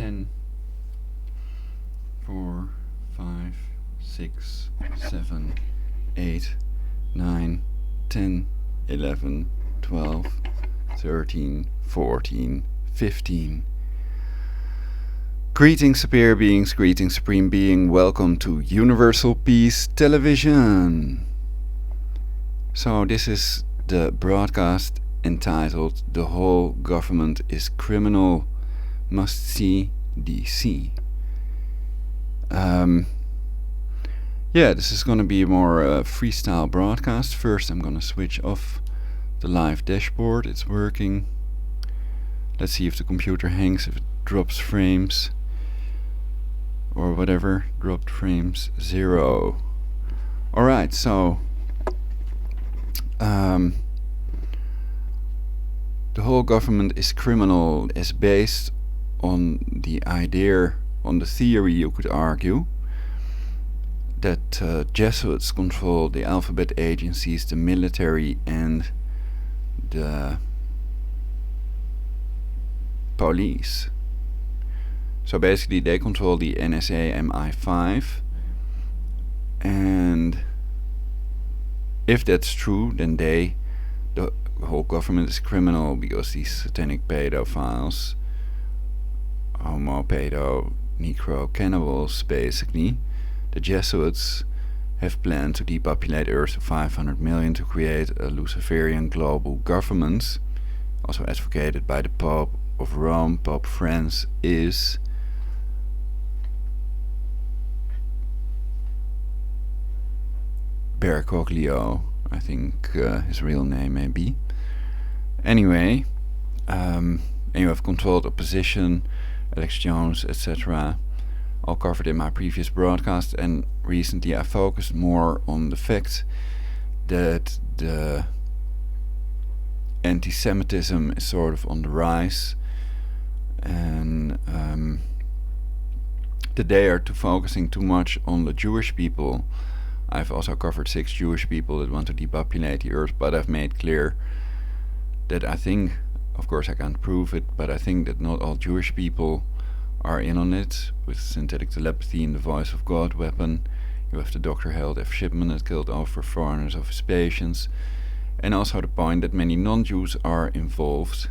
10, 4, 5, 6, 7, 8, 9, 10, 11, 12, 13, 14, 15. Greetings, superior beings, greetings, supreme being. Welcome to Universal Peace Television. So this is the broadcast entitled "The Whole Government is Criminal, Must See DC." This is going to be a more freestyle broadcast. First I'm going to switch off the live dashboard. It's working. Let's see if the computer hangs, if it drops frames or whatever. Dropped frames 0. Alright, so the whole government is criminal is based on the idea, on the theory, you could argue, that Jesuits control the alphabet agencies, the military and the police. So basically they control the NSA MI5, and if that's true, then the whole government is criminal, because these satanic pedophiles, homo, pedo, necro, cannibals, basically, the Jesuits have planned to depopulate Earth to 500 million to create a Luciferian global government, also advocated by the Pope of Rome. Pope France is Bergoglio, I think his real name may be. Anyway, and you have controlled opposition, elections, etc. all covered in my previous broadcast, and recently I focused more on the fact that the anti-Semitism is sort of on the rise, and that they are focusing too much on the Jewish people. I've also covered 6 Jewish people that want to depopulate the earth, but I've made clear that I think, of course I can't prove it, but I think that not all Jewish people are in on it. With synthetic telepathy and the voice of God weapon, you have the Dr. Harold F. Shipman that killed over 400 of his patients, and also the point that many non-Jews are involved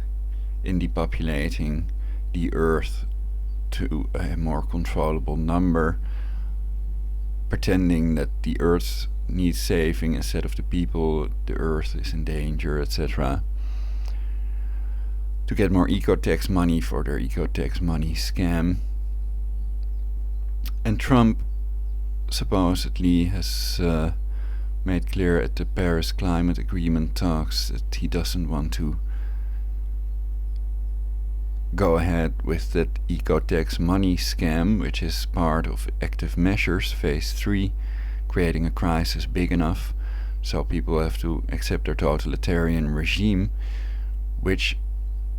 in depopulating the earth to a more controllable number, pretending that the earth needs saving instead of the people, the earth is in danger, etc., to get more eco-tax money for their eco-tax money scam. And Trump supposedly has made clear at the Paris Climate Agreement talks that he doesn't want to go ahead with that eco-tax money scam, which is part of active measures, phase 3, creating a crisis big enough so people have to accept their totalitarian regime, which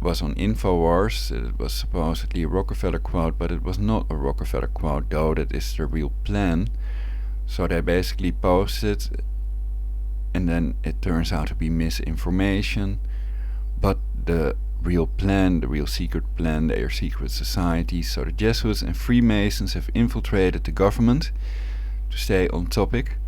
was on InfoWars. It was supposedly a Rockefeller quote, but it was not a Rockefeller quote, though that is the real plan. So they basically posted, and then it turns out to be misinformation, but the real plan, the real secret plan, they are secret societies. So the Jesuits and Freemasons have infiltrated the government to stay on topic,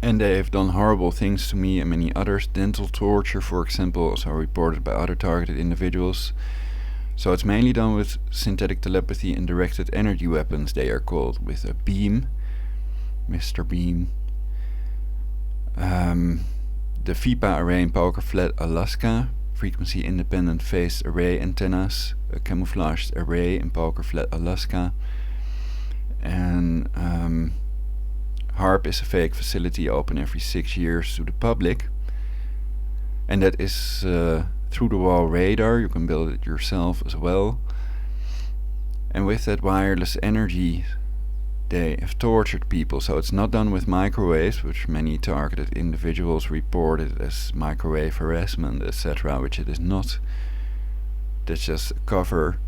and they have done horrible things to me and many others. Dental torture, for example, also reported by other targeted individuals. So it's mainly done with synthetic telepathy and directed energy weapons, they are called, with a beam, Mr. Beam. The FIPA array in Poker Flat, Alaska, frequency independent phased array antennas, a camouflaged array in Poker Flat, Alaska, and HARP is a fake facility open every 6 years to the public, and that is through the wall radar. You can build it yourself as well, and with that wireless energy they have tortured people. So it's not done with microwaves, which many targeted individuals reported as microwave harassment, etc., which it is not. That's just a cover.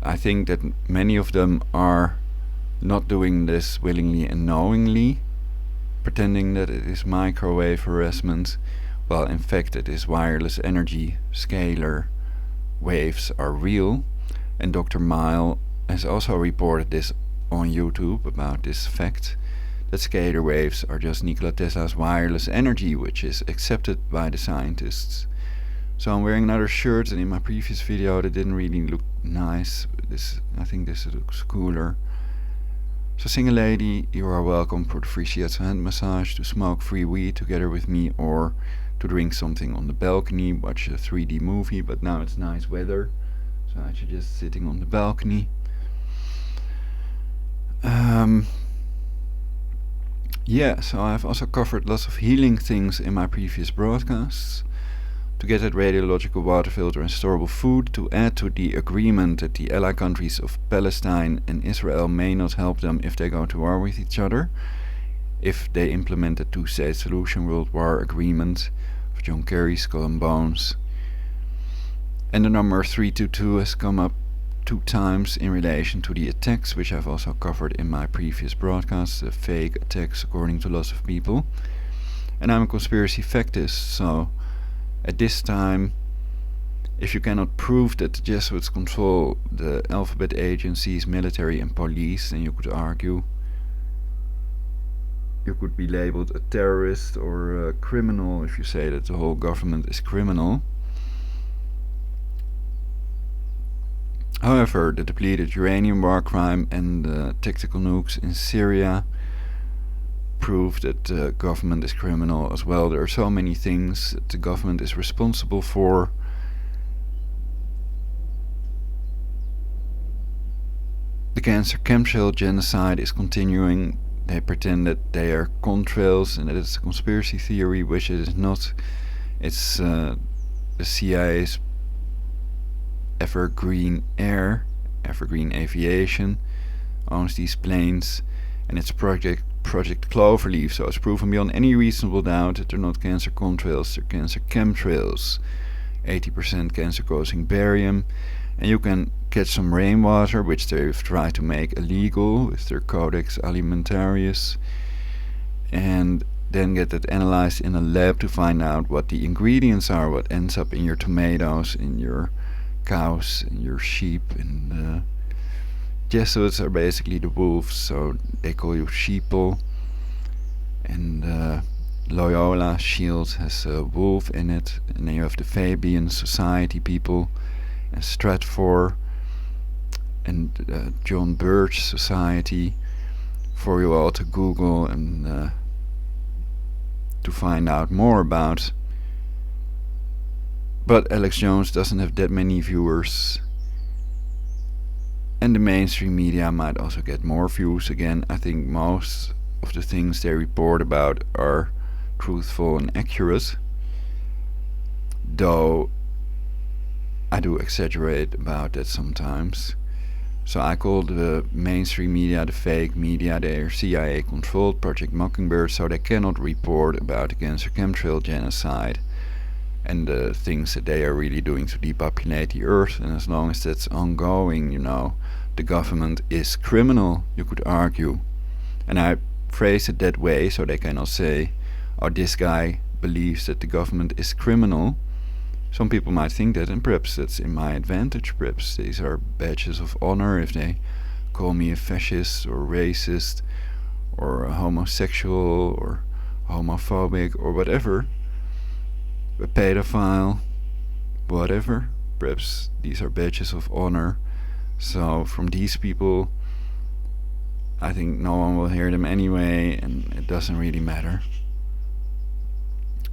I think that many of them are not doing this willingly and knowingly, pretending that it is microwave harassment, while in fact it is wireless energy scalar waves are real, and Dr. Mile has also reported this on YouTube about this fact, that scalar waves are just Nikola Tesla's wireless energy, which is accepted by the scientists. So I'm wearing another shirt, and in my previous video that didn't really look nice. I think this looks cooler. So single lady, you are welcome for the free shiatsu hand massage, to smoke free weed together with me, or to drink something on the balcony, watch a 3D movie, but now it's nice weather, so I should just sitting on the balcony. Yeah, so I've also covered lots of healing things in my previous broadcasts. To get that radiological water filter and storable food, to add to the agreement that the ally countries of Palestine and Israel may not help them if they go to war with each other, if they implement the two-state solution World War Agreement of John Kerry, Skull and Bones. And the number 322 has come up 2 times in relation to the attacks, which I've also covered in my previous broadcasts, the fake attacks according to lots of people. And I'm a conspiracy factist, so at this time, if you cannot prove that the Jesuits control the alphabet agencies, military and police, then you could argue you could be labeled a terrorist or a criminal if you say that the whole government is criminal. However, the depleted uranium war crime and the tactical nukes in Syria prove that the government is criminal as well. There are so many things that the government is responsible for. The cancer chemtrail genocide is continuing. They pretend that they are contrails and that it's a conspiracy theory, which it is not. It's the CIA's Evergreen Aviation owns these planes, and it's Project Cloverleaf, so it's proven beyond any reasonable doubt that they're not cancer contrails, they're cancer chemtrails. 80% cancer-causing barium, and you can get some rainwater, which they've tried to make illegal with their Codex Alimentarius, and then get that analyzed in a lab to find out what the ingredients are, what ends up in your tomatoes, in your cows, in your sheep. And Jesuits are basically the wolves, so they call you sheeple. And Loyola shield has a wolf in it, and then you have the Fabian Society people, and Stratfor, and John Birch Society, for you all to Google and to find out more about. But Alex Jones doesn't have that many viewers, and the mainstream media might also get more views. Again, I think most of the things they report about are truthful and accurate, though I do exaggerate about that sometimes. So I call the mainstream media the fake media. They are CIA controlled, Project Mockingbird, so they cannot report about the cancer chemtrail genocide and the things that they are really doing to depopulate the earth. And as long as that's ongoing, the government is criminal, you could argue. And I phrase it that way so they cannot say, oh, this guy believes that the government is criminal. Some people might think that, and perhaps that's in my advantage. Perhaps these are badges of honor if they call me a fascist or racist or a homosexual or homophobic or whatever, a pedophile, whatever. Perhaps these are badges of honor. So from these people, I think no one will hear them anyway, and it doesn't really matter.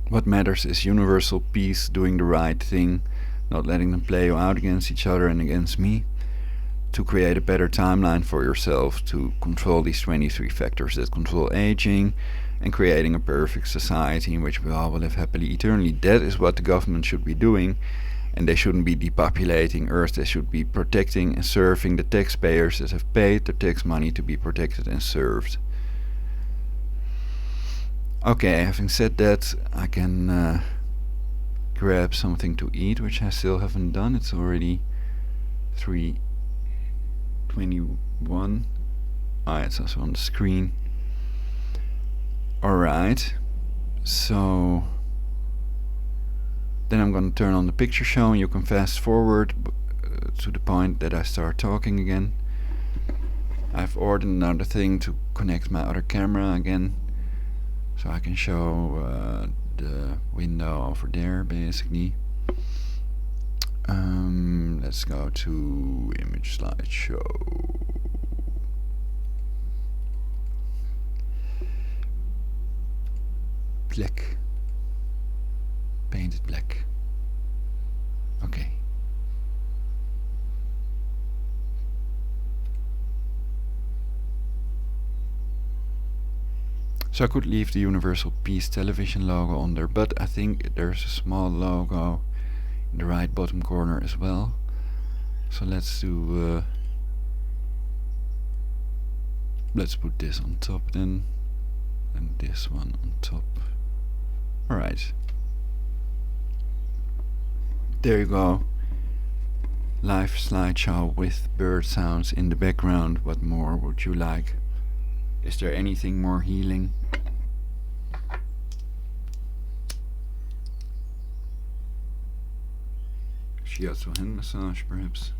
What matters is universal peace, doing the right thing, not letting them play you out against each other and against me, to create a better timeline for yourself, to control these 23 factors that control aging, and creating a perfect society in which we all will live happily eternally. That is what the government should be doing, and they shouldn't be depopulating Earth. They should be protecting and serving the taxpayers that have paid their tax money to be protected and served. Okay, having said that, I can grab something to eat, which I still haven't done. It's already 3:21. It's also on the screen. Alright, so Then I'm going to turn on the picture show, and you can fast forward to the point that I start talking again. I've ordered another thing to connect my other camera again, so I can show the window over there, basically. Let's go to image slideshow. Black. Painted black. Okay. So I could leave the Universal Peace Television logo on there, but I think there's a small logo in the right bottom corner as well. So let's do let's put this on top then, and this one on top. Alright. There you go. Live slideshow with bird sounds in the background. What more would you like? Is there anything more healing? Shiatsu hand massage, perhaps.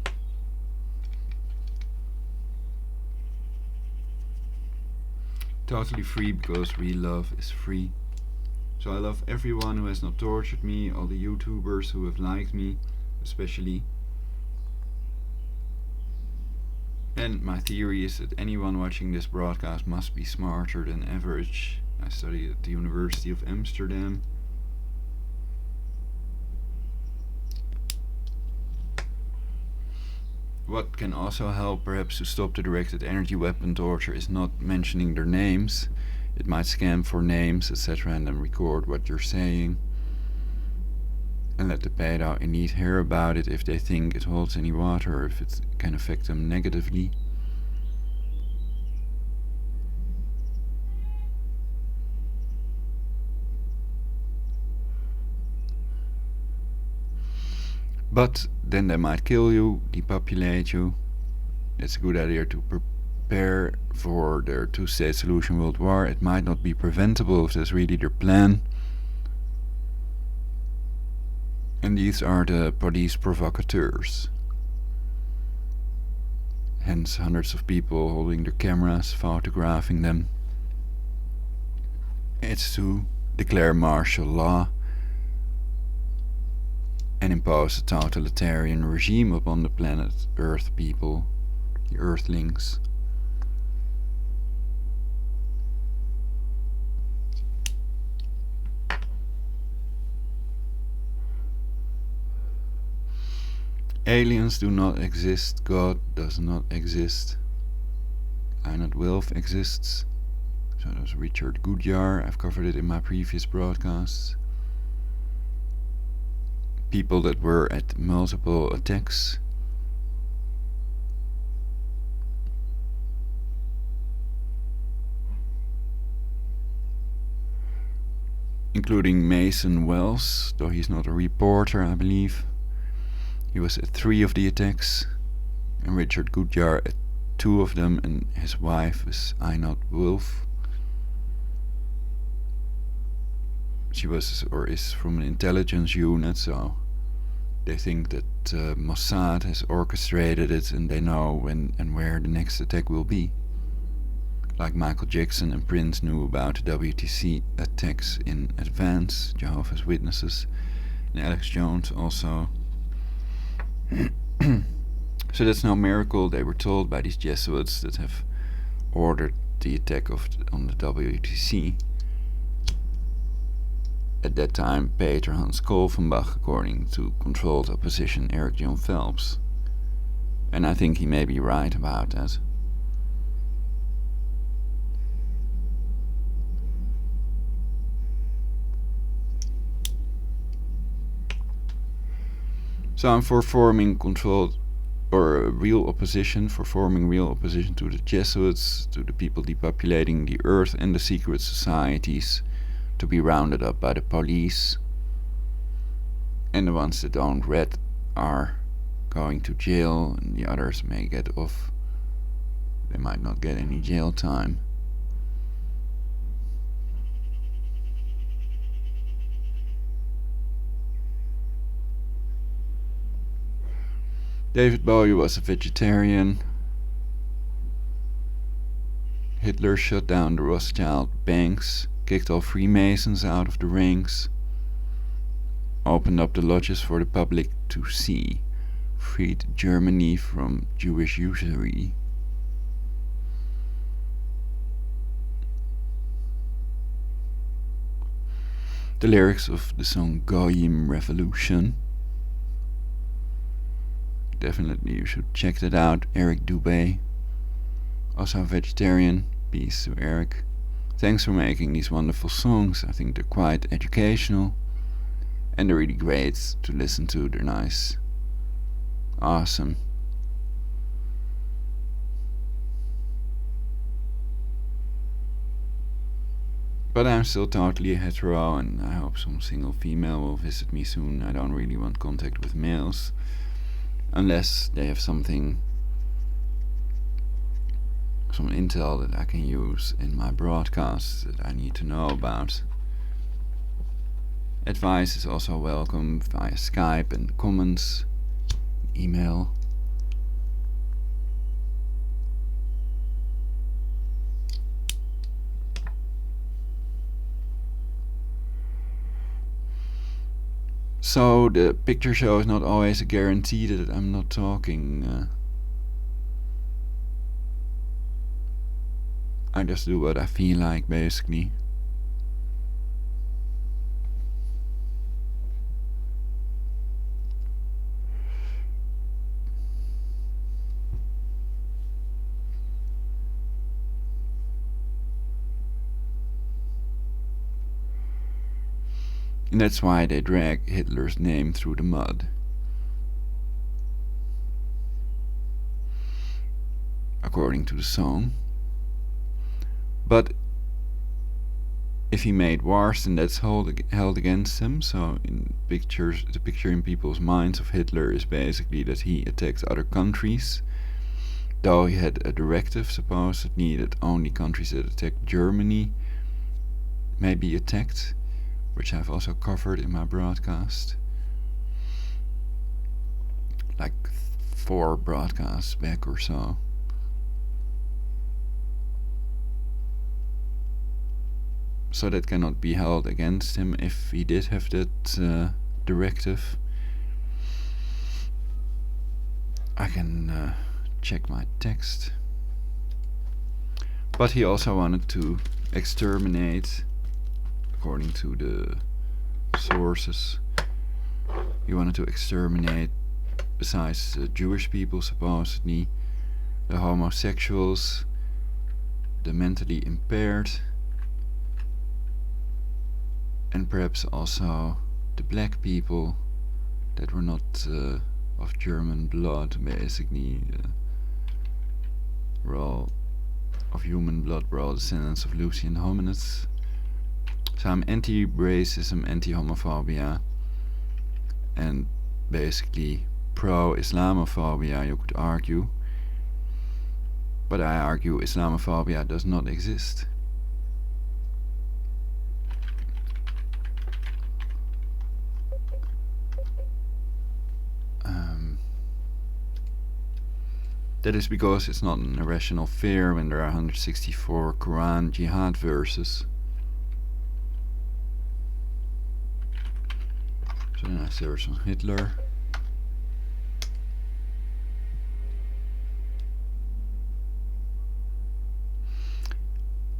Totally free, because real love is free. So I love everyone who has not tortured me, all the YouTubers who have liked me, especially. And my theory is that anyone watching this broadcast must be smarter than average. I studied at the University of Amsterdam. What can also help perhaps to stop the directed energy weapon torture is not mentioning their names. It might scan for names, etc., and then record what you're saying. And let the pedo indeed hear about it if they think it holds any water, or if it can affect them negatively. But then they might kill you, depopulate you. It's a good idea to prepare for their two-state solution world war. It might not be preventable if that's really their plan. And these are the police provocateurs. Hence hundreds of people holding their cameras, photographing them. It's to declare martial law and impose a totalitarian regime upon the planet Earth people, the Earthlings. Aliens do not exist, God does not exist, Einat Wilf exists. So that was Richard Goodyear, I've covered it in my previous broadcasts. People that were at multiple attacks. Including Mason Wells, though he's not a reporter, I believe. He was at 3 of the attacks, and Richard Goodyear at 2 of them, and his wife is Einat Wilf. She was, or is, from an intelligence unit, so they think that Mossad has orchestrated it, and they know when and where the next attack will be. Like Michael Jackson and Prince knew about the WTC attacks in advance, Jehovah's Witnesses, and Alex Jones also. So that's no miracle. They were told by these Jesuits that have ordered the attack on the WTC. At that time, Peter Hans Kolvenbach, according to controlled opposition Eric John Phelps. And I think he may be right about that. So I'm for forming controlled or real opposition, for forming real opposition to the Jesuits, to the people depopulating the earth and the secret societies, to be rounded up by the police. And the ones that don't read are going to jail, and the others may get off. They might not get any jail time. David Bowie was a vegetarian. Hitler shut down the Rothschild banks, kicked all Freemasons out of the ranks, opened up the lodges for the public to see, freed Germany from Jewish usury. The lyrics of the song Goyim Revolution. Definitely you should check that out. Eric Dubé, also a vegetarian. Peace to Eric. Thanks for making these wonderful songs. I think they're quite educational and they're really great to listen to. They're nice. Awesome. But I'm still totally hetero, and I hope some single female will visit me soon. I don't really want contact with males unless they have some intel that I can use in my broadcasts that I need to know about. Advice is also welcome via Skype and comments, email. So the picture show is not always a guarantee that I'm not talking. I just do what I feel like, basically. And that's why they drag Hitler's name through the mud. According to the song. But if he made wars, then that's held against him. So in pictures, the picture in people's minds of Hitler is basically that he attacked other countries. Though he had a directive supposedly that only countries that attacked Germany may be attacked, which I've also covered in my broadcast. Like 4 broadcasts back or so. So that cannot be held against him if he did have that directive. I can check my text. But he also wanted to exterminate, according to the sources, he wanted to exterminate, besides the Jewish people supposedly, the homosexuals, the mentally impaired, and perhaps also the black people that were not of German blood, basically. Were all of human blood, were all descendants of Lucian hominids. So I'm anti-racism, anti-homophobia, and basically pro-Islamophobia, you could argue. But I argue Islamophobia does not exist. That is because it's not an irrational fear when there are 164 Quran jihad verses. So then I search on Hitler.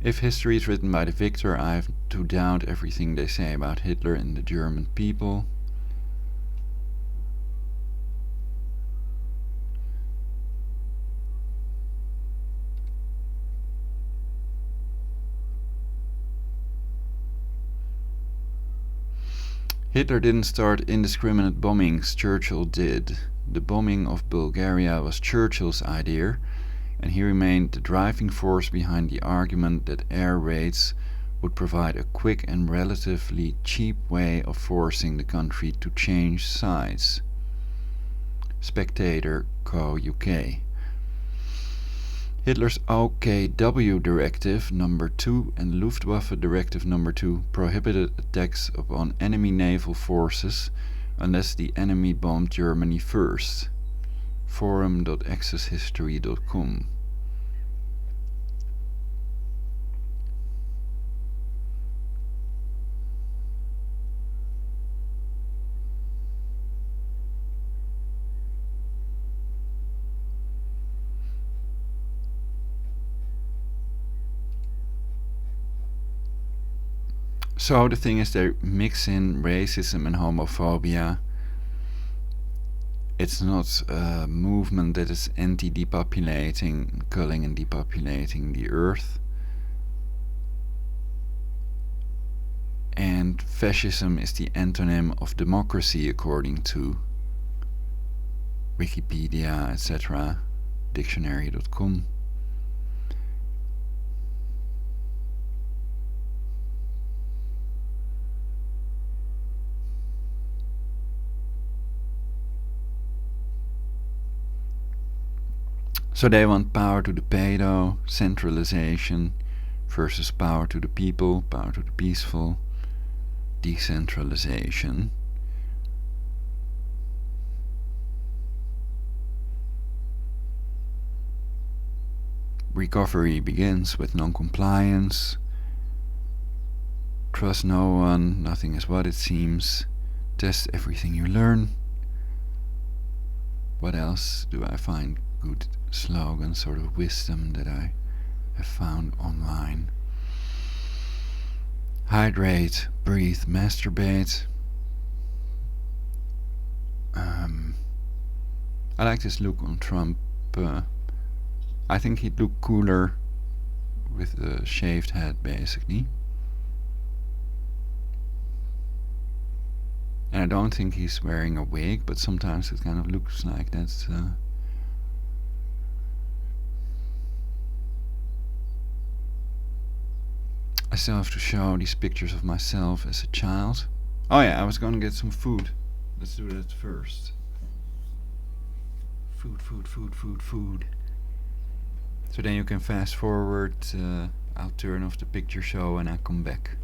If history is written by the victor, I have to doubt everything they say about Hitler and the German people. Hitler didn't start indiscriminate bombings, Churchill did. The bombing of Bulgaria was Churchill's idea, and he remained the driving force behind the argument that air raids would provide a quick and relatively cheap way of forcing the country to change sides. Spectator Co. UK. Hitler's OKW Directive No. 2 and Luftwaffe Directive No. 2 prohibited attacks upon enemy naval forces unless the enemy bombed Germany first. forum.accesshistory.com. So the thing is, they mix in racism and homophobia. It's not a movement that is anti-depopulating, culling and depopulating the earth. And fascism is the antonym of democracy according to Wikipedia, etc., dictionary.com. So they want power to the pedo, centralization, versus power to the people, power to the peaceful, decentralization. Recovery begins with non-compliance. Trust no one, nothing is what it seems. Test everything you learn. What else do I find good slogans, sort of wisdom that I have found online? Hydrate, breathe, masturbate. I like this look on Trump. I think he'd look cooler with a shaved head, basically. And I don't think he's wearing a wig, but sometimes it kind of looks like that. I still have to show these pictures of myself as a child. Oh yeah, I was gonna get some food. Let's do that first. Food. So then you can fast forward. I'll turn off the picture show and I'll come back.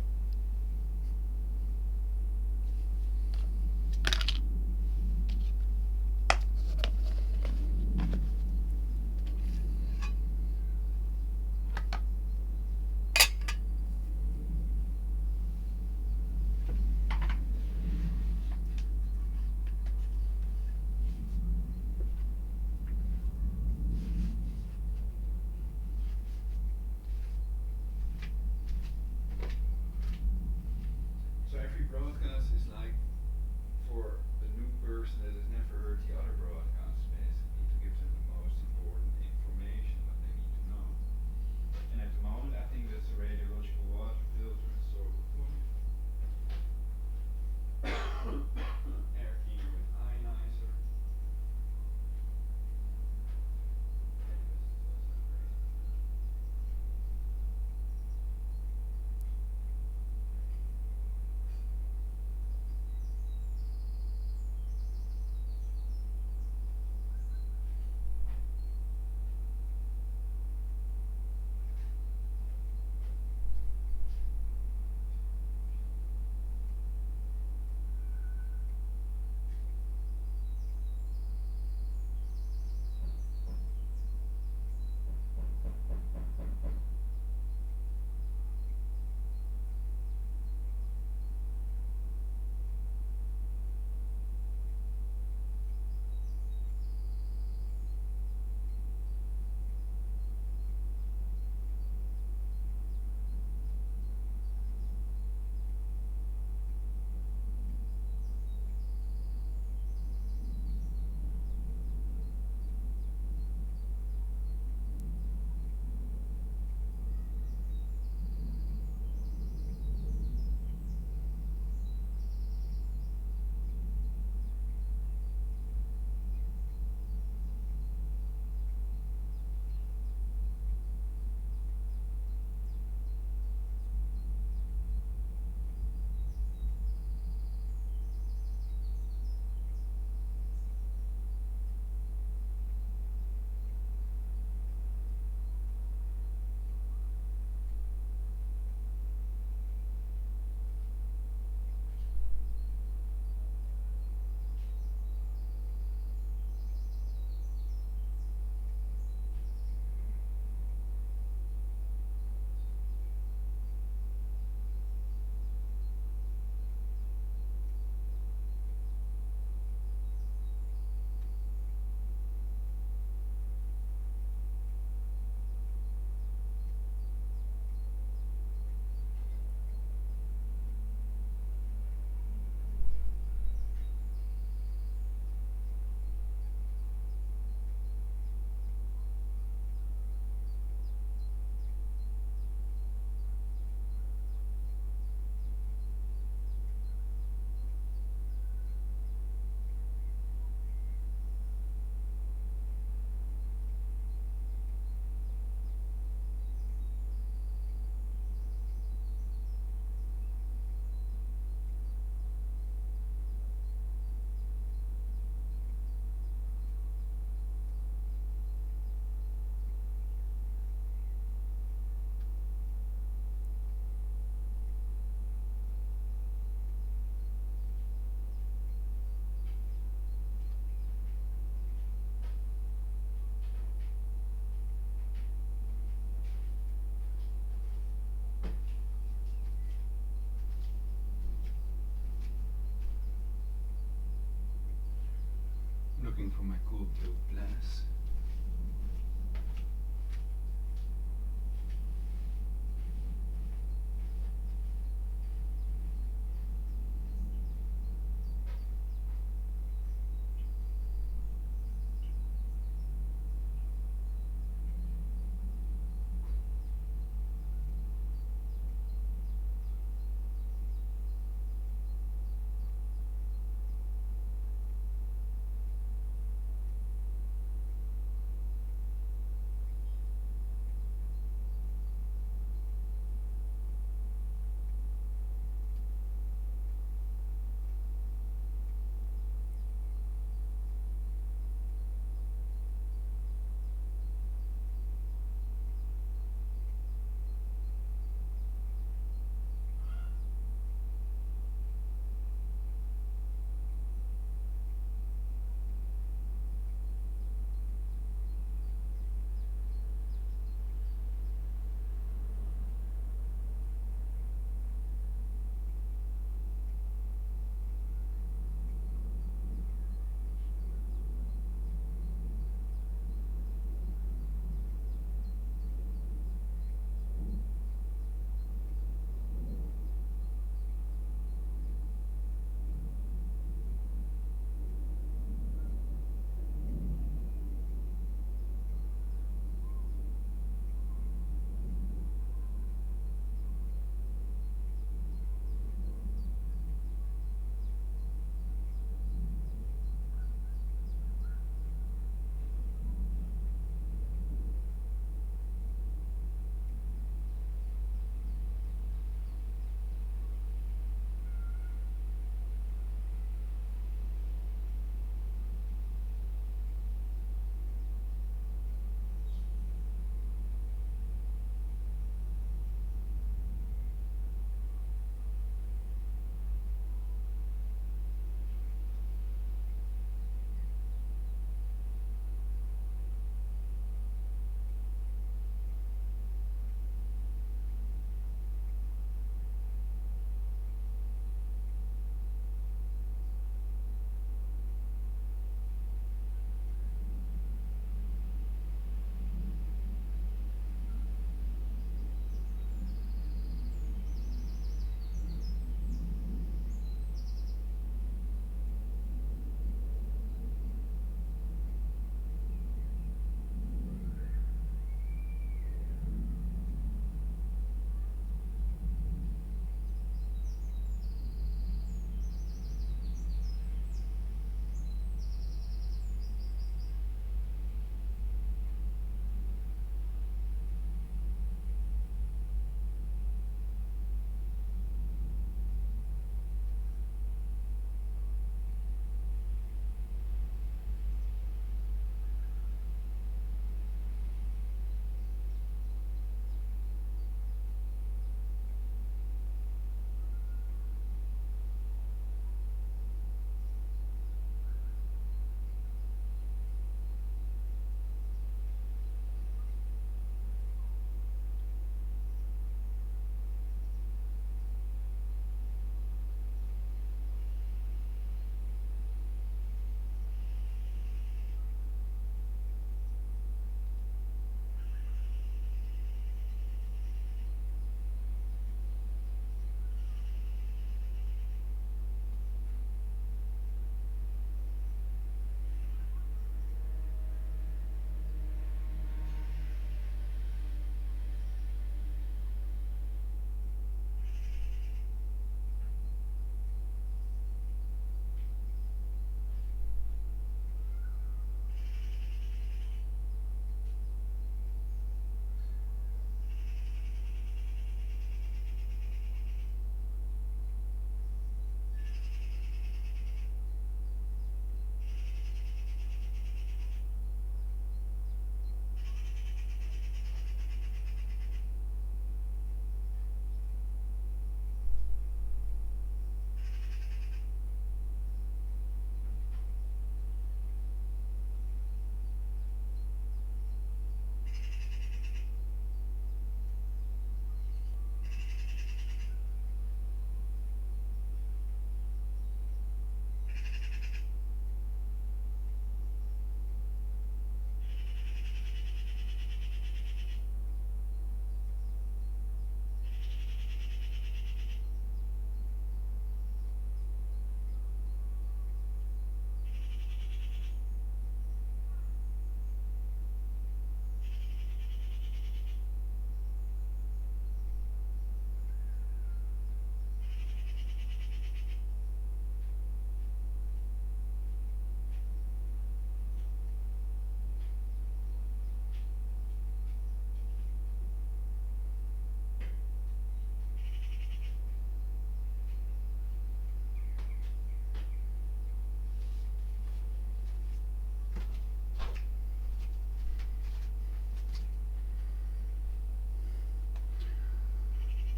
looking for my cool blue glass.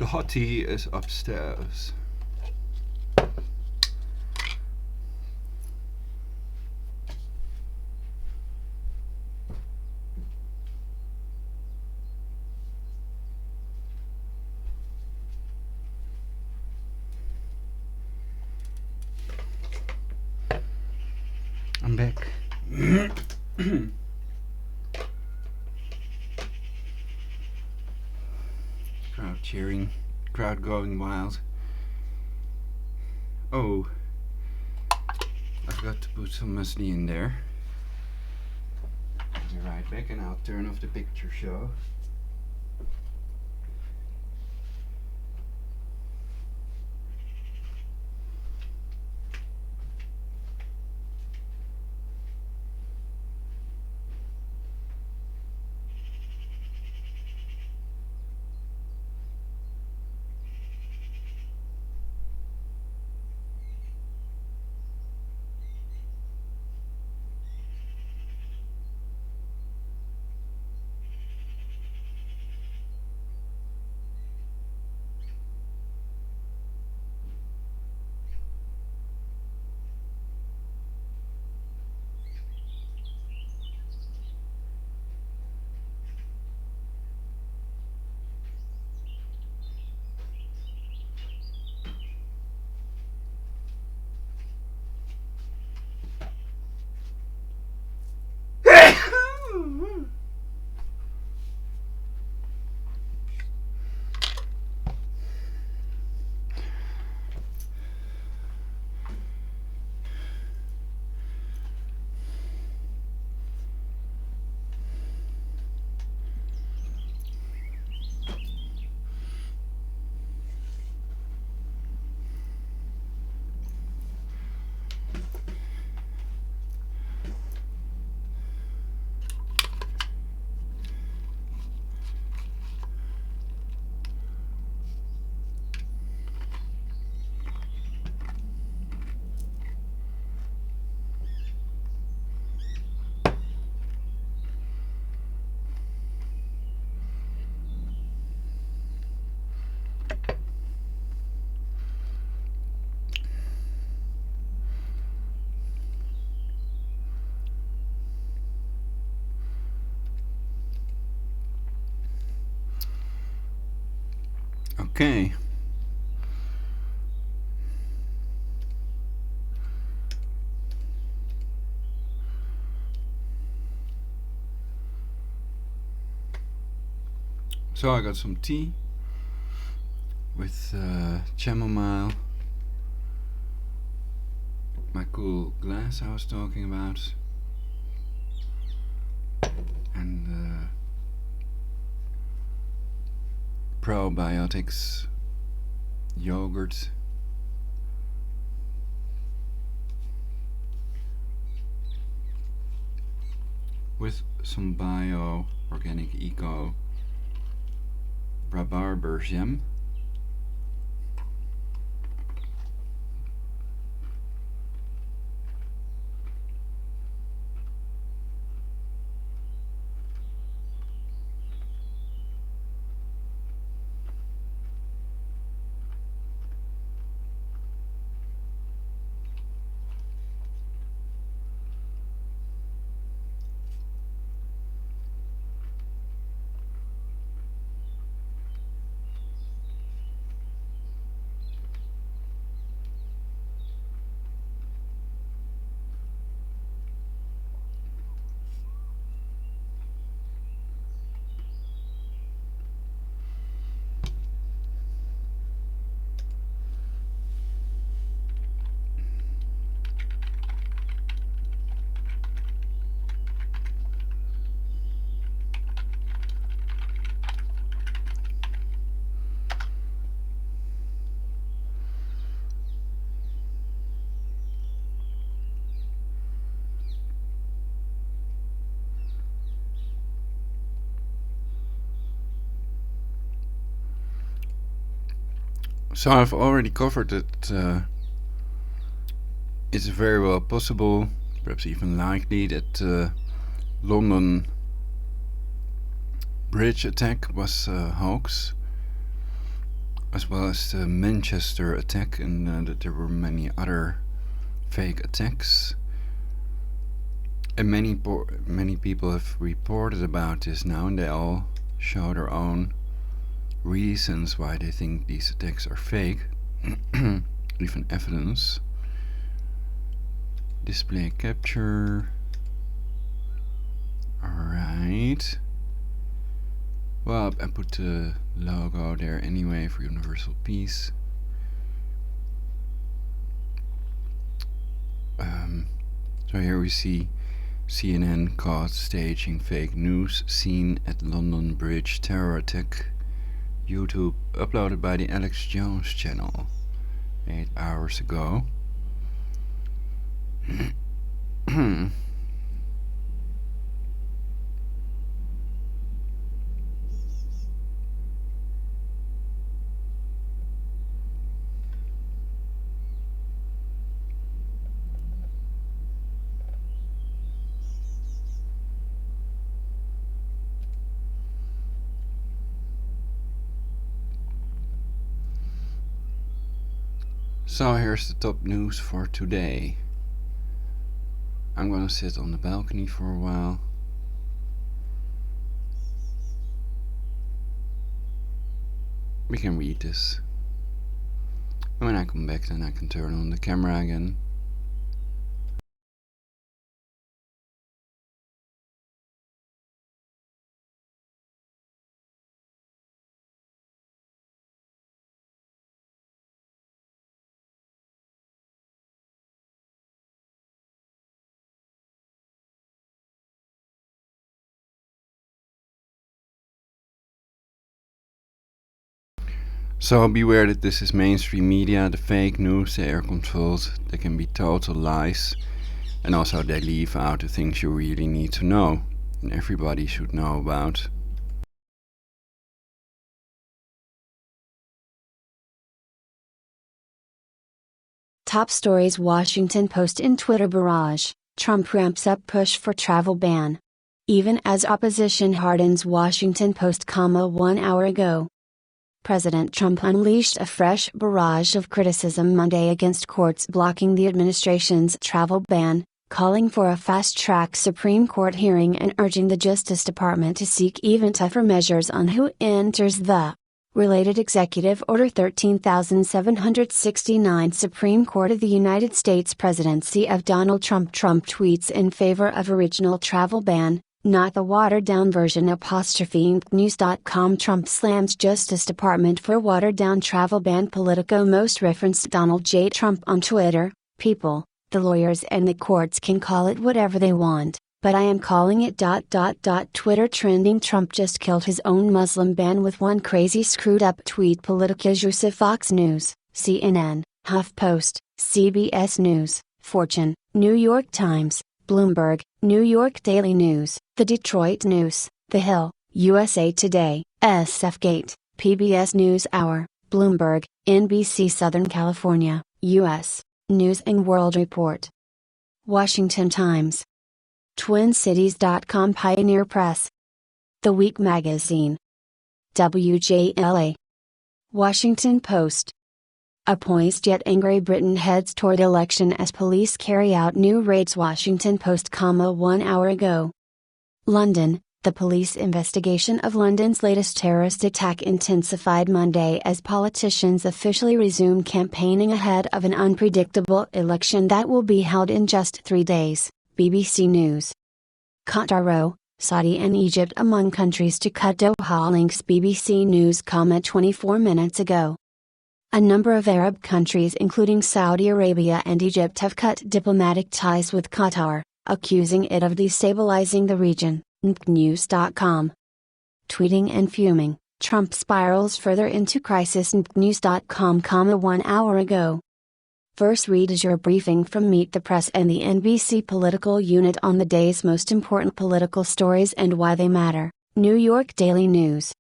The hottie is upstairs. I'm back. Crowd cheering, crowd going wild. Oh, I forgot to put some muesli in there. I'll be right back and I'll turn off the picture show. Okay. So I got some tea with chamomile, my cool glass I was talking about, and probiotics yogurt. With some bio organic eco rhabarber jam. So I've already covered that it's very well possible, perhaps even likely, that London Bridge attack was a hoax. as well as the Manchester attack, and that there were many other fake attacks. And many people have reported about this now, and they all show their own reasons why they think these attacks are fake, even evidence. Display capture. Alright. Well, I put the logo there anyway for Universal Peace. So here we see CNN caught staging fake news scene at London Bridge terror attack. YouTube uploaded by the Alex Jones channel 8 hours ago. So here's the top news for today. I'm gonna sit on the balcony for a while. We can read this. And when I come back, then I can turn on the camera again. So beware that this is mainstream media, the fake news, they are controlled, they can be total lies, and also they leave out the things you really need to know, and everybody should know about. Top stories: Washington Post in Twitter barrage, Trump ramps up push for travel ban. Even as opposition hardens, Washington Post, 1 hour ago. President Trump unleashed a fresh barrage of criticism Monday against courts blocking the administration's travel ban, calling for a fast-track Supreme Court hearing and urging the Justice Department to seek even tougher measures on who enters the related Executive Order 13,769 Supreme Court of the United States presidency of Donald Trump. Trump tweets in favor of original travel ban, not the watered-down version. News.com. Trump slams Justice Department for watered-down travel ban. Politico most referenced Donald J. Trump on Twitter. People, the lawyers and the courts can call it whatever they want, but I am calling it ... Twitter trending: Trump just killed his own Muslim ban with one crazy screwed up tweet. Politico. Fox News, CNN, HuffPost, CBS News, Fortune, New York Times, Bloomberg, New York Daily News, The Detroit News, The Hill, USA Today, SFGate, PBS NewsHour, Bloomberg, NBC Southern California, U.S., News and World Report. Washington Times. TwinCities.com. Pioneer Press. The Week Magazine. WJLA. Washington Post. A poised yet angry Britain heads toward election as police carry out new raids. Washington Post, 1 hour ago. London, the police investigation of London's latest terrorist attack intensified Monday as politicians officially resumed campaigning ahead of an unpredictable election that will be held in just 3 days, BBC News. Qatar, Saudi and Egypt among countries to cut Doha links. BBC News, 24 minutes ago. A number of Arab countries including Saudi Arabia and Egypt have cut diplomatic ties with Qatar, accusing it of destabilizing the region. News.com. Tweeting and fuming, Trump spirals further into crisis. News.com, 1 hour ago. First read is your briefing from Meet the Press and the NBC political unit on the day's most important political stories and why they matter. New York Daily News.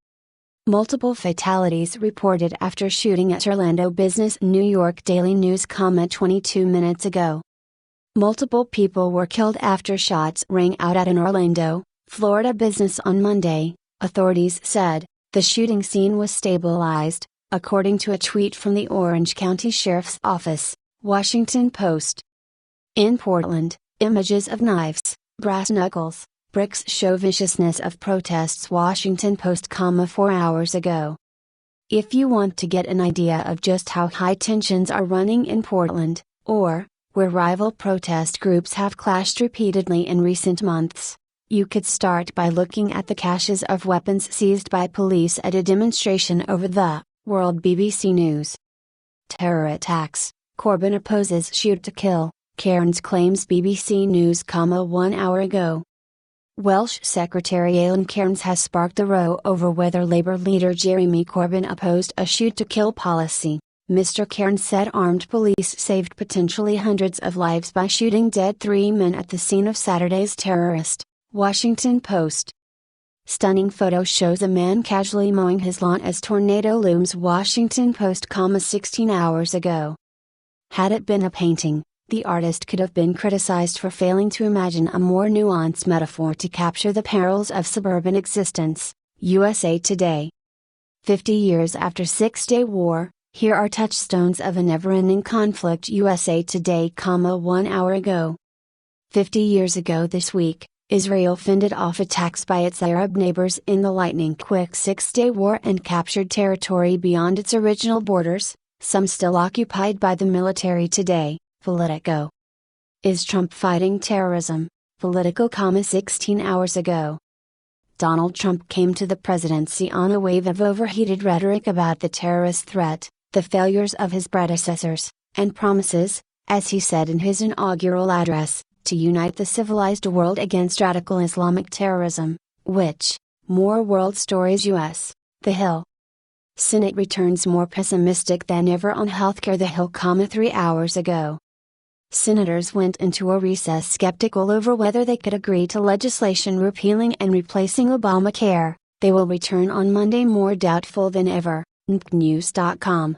Multiple fatalities reported after shooting at Orlando business. New York Daily News, 22 minutes ago. Multiple people were killed after shots rang out at an Orlando, Florida business on Monday, authorities said. The shooting scene was stabilized, according to a tweet from the Orange County Sheriff's Office, Washington Post. In Portland, images of knives, brass knuckles, bricks show viciousness of protests. Washington Post, 4 hours ago. If you want to get an idea of just how high tensions are running in Portland, or where rival protest groups have clashed repeatedly in recent months, you could start by looking at the caches of weapons seized by police at a demonstration over the world. BBC News. Terror attacks, Corbyn opposes shoot to kill, Cairns claims. BBC News, 1 hour ago. Welsh Secretary Alan Cairns has sparked a row over whether Labour leader Jeremy Corbyn opposed a shoot-to-kill policy. Mr. Cairns said armed police saved potentially hundreds of lives by shooting dead 3 men at the scene of Saturday's terrorist. Washington Post. Stunning photo shows a man casually mowing his lawn as tornado looms. Washington Post, 16 hours ago. Had it been a painting, the artist could have been criticized for failing to imagine a more nuanced metaphor to capture the perils of suburban existence. USA Today. 50 years after Six-Day War, here are touchstones of a never-ending conflict. USA Today, 1 hour ago. 50 years ago this week, Israel fended off attacks by its Arab neighbors in the lightning-quick Six-Day War and captured territory beyond its original borders, some still occupied by the military today. Politico. Is Trump fighting terrorism? Politico, 16 hours ago. Donald Trump came to the presidency on a wave of overheated rhetoric about the terrorist threat, the failures of his predecessors, and promises, as he said in his inaugural address, to unite the civilized world against radical Islamic terrorism, which, more world stories. U.S., The Hill. Senate returns more pessimistic than ever on healthcare. The Hill, 3 hours ago. Senators went into a recess skeptical over whether they could agree to legislation repealing and replacing Obamacare. They will return on Monday more doubtful than ever. News.com.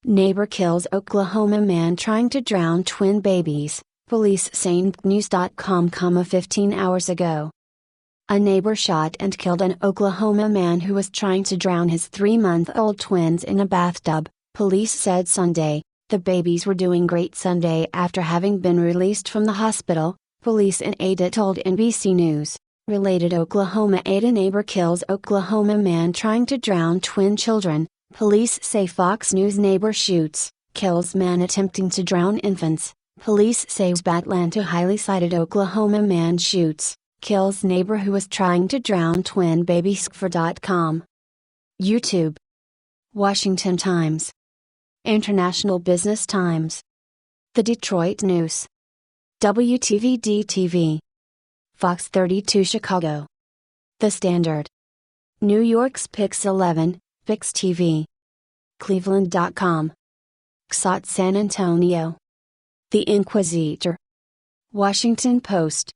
Neighbor kills Oklahoma man trying to drown twin babies, police say. News.com, 15 hours ago. A neighbor shot and killed an Oklahoma man who was trying to drown his 3-month-old twins in a bathtub, police said Sunday. The babies were doing great Sunday after having been released from the hospital, police in Ada told NBC News. Related Oklahoma. Ada neighbor kills Oklahoma man trying to drown twin children, police say. Fox News neighbor shoots, kills man attempting to drown infants, police say. Atlanta highly cited Oklahoma man shoots, kills neighbor who was trying to drown twin babies. For.com. YouTube. Washington Times. International Business Times. The Detroit News. WTVD-TV. Fox 32 Chicago. The Standard. New York's Pix 11, Pix TV. Cleveland.com. XOT San Antonio. The Inquisitor. Washington Post.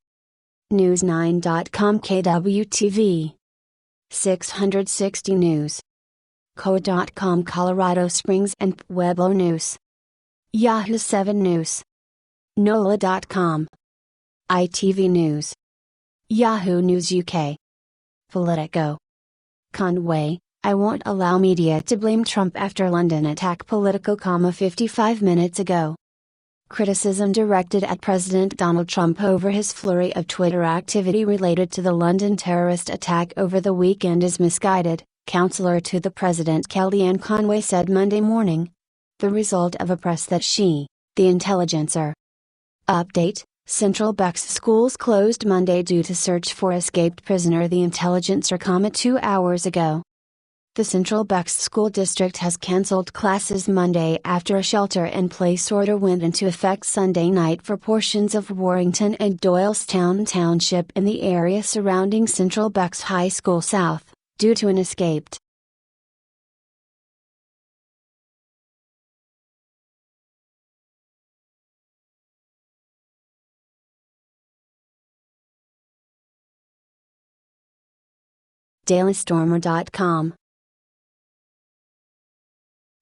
News9.com. KWTV. 660 News. Co.com. Colorado Springs and Pueblo News. Yahoo 7 News. NOLA.com. ITV News. Yahoo News UK. Politico. Conway, I won't allow media to blame Trump after London attack. Politico, 55 minutes ago. Criticism directed at President Donald Trump over his flurry of Twitter activity related to the London terrorist attack over the weekend is misguided, Counselor to the President Kellyanne Conway said Monday morning. The result of a press that she, the Intelligencer. Update: Central Bucks schools closed Monday due to search for escaped prisoner. The Intelligencer, 2 hours ago. The Central Bucks School District has cancelled classes Monday after a shelter-in-place order went into effect Sunday night for portions of Warrington and Doylestown Township in the area surrounding Central Bucks High School South, due to an escaped. DailyStormer.com.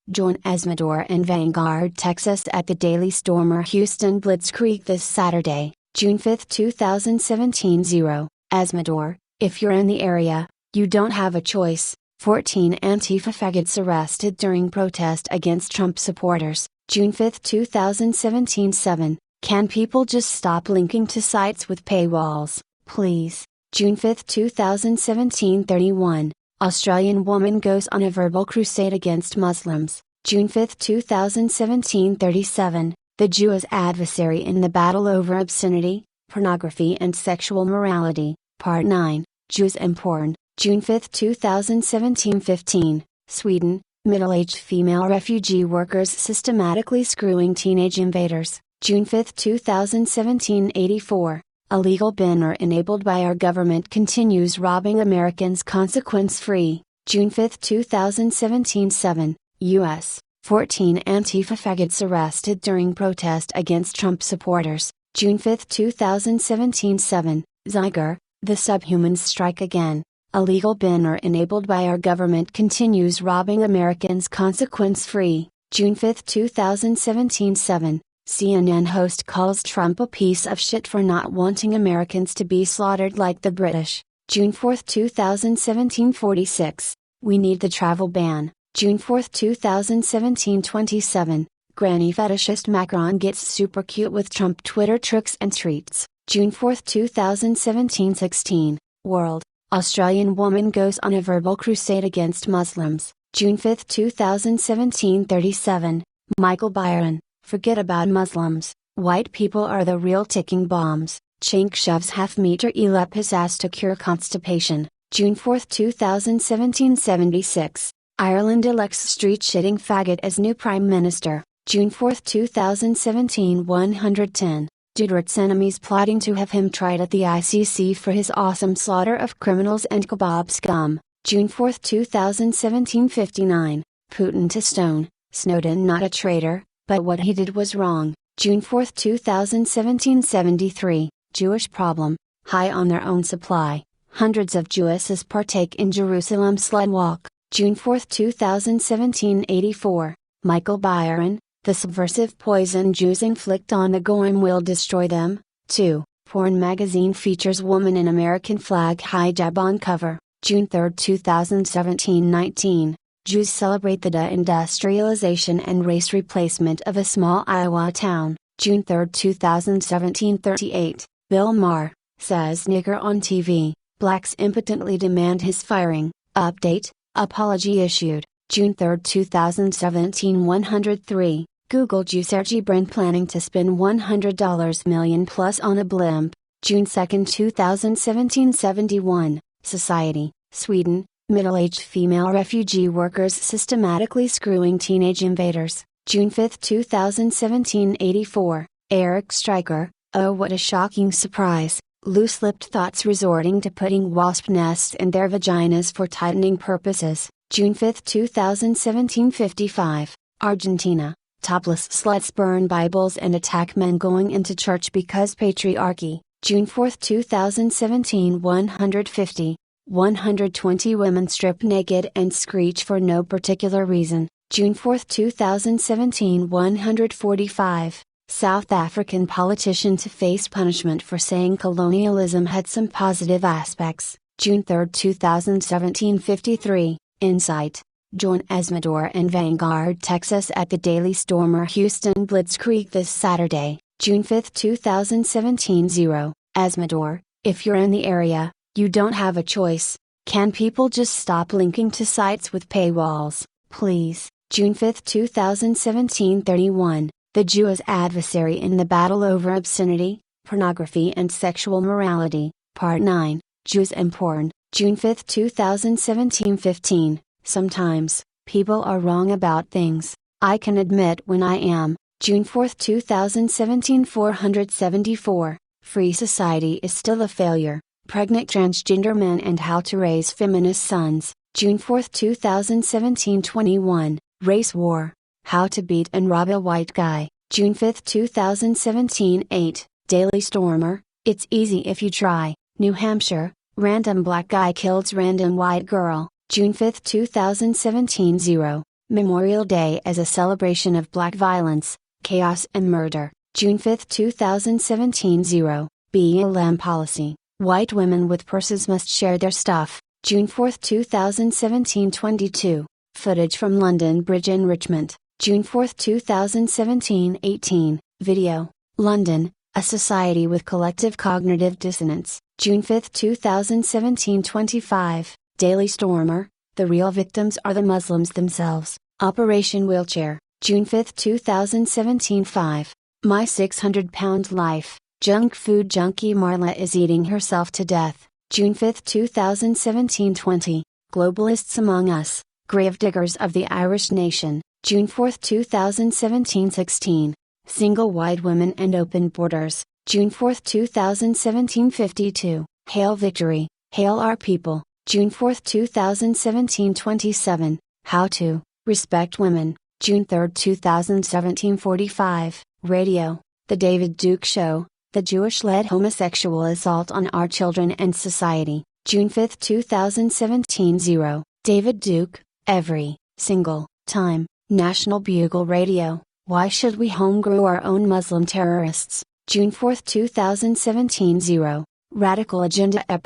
Join Amador and Vanguard Texas at the Daily Stormer Houston Blitzkrieg this Saturday, June 5, 2017. Amador, if you're in the area, you don't have a choice. 14 Antifa faggots arrested during protest against Trump supporters, June 5, 2017. 7. Can people just stop linking to sites with paywalls, please? June 5, 2017. 31. Australian woman goes on a verbal crusade against Muslims, June 5, 2017. 37. The Jew adversary in the battle over obscenity, pornography and sexual morality, Part 9, Jews and porn, June 5, 2017. 15. Sweden, middle-aged female refugee workers systematically screwing teenage invaders, June 5, 2017. 84. Illegal banner enabled by our government continues robbing Americans consequence-free, June 5, 2017. 7. U.S. 14 Antifa faggots arrested during protest against Trump supporters, June 5, 2017. 7. Zyger, the subhumans strike again. Illegal banner enabled by our government continues robbing Americans consequence-free, June 5, 2017. 7. CNN host calls Trump a piece of shit for not wanting Americans to be slaughtered like the British, June 4, 2017. 46. We need the travel ban, June 4, 2017. 27. Granny fetishist Macron gets super cute with Trump Twitter tricks and treats, June 4, 2017. 16. World, Australian woman goes on a verbal crusade against Muslims, June 5, 2017. 37. Michael Byron, forget about Muslims, white people are the real ticking bombs. Chink shoves half-meter eel up his ass to cure constipation, June 4, 2017. 76. Ireland elects street-shitting faggot as new Prime Minister, June 4, 2017. 110. Duterte enemies plotting to have him tried at the ICC for his awesome slaughter of criminals and kebab scum, June 4, 2017. 59. Putin to stone, Snowden not a traitor, but what he did was wrong, June 4, 2017. 73. Jewish problem, high on their own supply, hundreds of Jewesses partake in Jerusalem sled walk, June 4, 2017. 84. Michael Byron, the subversive poison Jews inflict on the Goyim will destroy them. 2. Porn magazine features woman in American flag hijab on cover, June 3, 2017. 19. Jews celebrate the deindustrialization and race replacement of a small Iowa town, June 3, 2017. 38. Bill Maher, says nigger on TV, blacks impotently demand his firing. Update, apology issued, June 3, 2017. 103. Google Jew Sergey Brin planning to spend $100 million plus on a blimp, June 2, 2017. 71. Society, Sweden, middle-aged female refugee workers systematically screwing teenage invaders, June 5, 2017. 84. Eric Stryker, oh what a shocking surprise, loose-lipped thoughts resorting to putting wasp nests in their vaginas for tightening purposes, June 5, 2017. 55. Argentina, topless sluts burn Bibles and attack men going into church because patriarchy, June 4, 2017. 150. 120 women strip naked and screech for no particular reason, June 4, 2017. 145. South African politician to face punishment for saying colonialism had some positive aspects, June 3, 2017. 53. Insight, join Esmador and Vanguard Texas at the Daily Stormer Houston Blitzkrieg this Saturday, June 5, 2017. 0. Esmador, if you're in the area, you don't have a choice. Can people just stop linking to sites with paywalls, please? June 5, 2017. 31. The Jew adversary in the battle over obscenity, pornography and sexual morality, Part 9, Jews and porn, June 5, 2017. 15. Sometimes, people are wrong about things. I can admit when I am, June 4, 2017. 474. Free society is still a failure. Pregnant transgender men and how to raise feminist sons, June 4, 2017. 21. Race war, how to beat and rob a white guy, June 5, 2017. 8. Daily Stormer, it's easy if you try, New Hampshire, random black guy kills random white girl, June 5, 2017. 0. Memorial Day as a celebration of black violence, chaos and murder, June 5, 2017. 0. BLM policy, white women with purses must share their stuff, June 4, 2017 22. Footage from London Bridge enrichment, June 4, 2017 18. Video, London, a society with collective cognitive dissonance, June 5, 2017 25. Daily Stormer, the real victims are the Muslims themselves, Operation Wheelchair, June 5, 2017 5. My 600-pound life, junk food junkie Marla is eating herself to death, June 5, 2017 20. Globalists Among Us, Gravediggers of the Irish Nation, June 4, 2017 16. Single White Women and Open Borders, June 4, 2017 52. Hail Victory, Hail Our People, June 4, 2017 27. How to Respect Women, June 3, 2017 45. Radio, The David Duke Show, The Jewish-led homosexual assault on our children and society, June 5, 2017 0. David Duke, Every Single Time, National Bugle Radio, Why Should We Homegrew Our Own Muslim Terrorists, June 4, 2017 0. Radical Agenda Ep.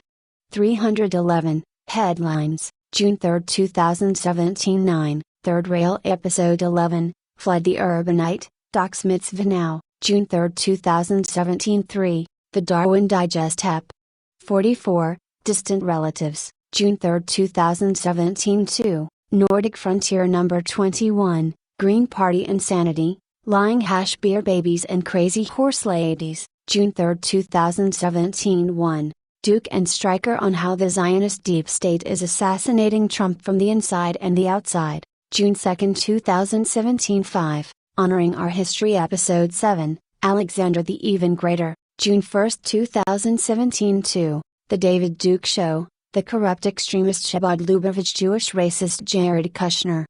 311, Headlines, June 3, 2017 9. Third Rail Episode 11, Flood the Urbanite, Docs Mitzvah Now, June 3, 2017 3. The Darwin Digest Ep. 44, Distant Relatives, June 3, 2017 2. Nordic Frontier Number 21, Green Party Insanity, Lying Hash Beer Babies and Crazy Horse Ladies, June 3, 2017 1. Duke and Stryker on how the Zionist deep state is assassinating Trump from the inside and the outside, June 2, 2017 5. Honoring Our History Episode 7, Alexander the Even Greater, June 1, 2017 2. The David Duke Show, The Corrupt Extremist Shabbat Lubavitch Jewish Racist Jared Kushner.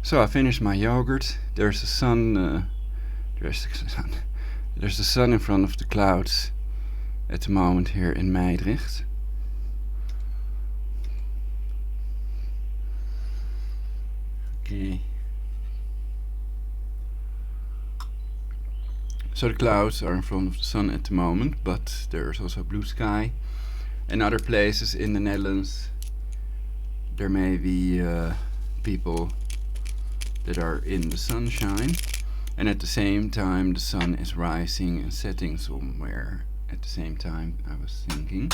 So I finished my yogurt. There's the sun. There's the sun in front of the clouds at the moment here in Mijdrecht. Okay. So the clouds are in front of the sun at the moment, but there's also blue sky. In other places in the Netherlands, there may be people that are in the sunshine, and at the same time the sun is rising and setting somewhere at the same time, I was thinking.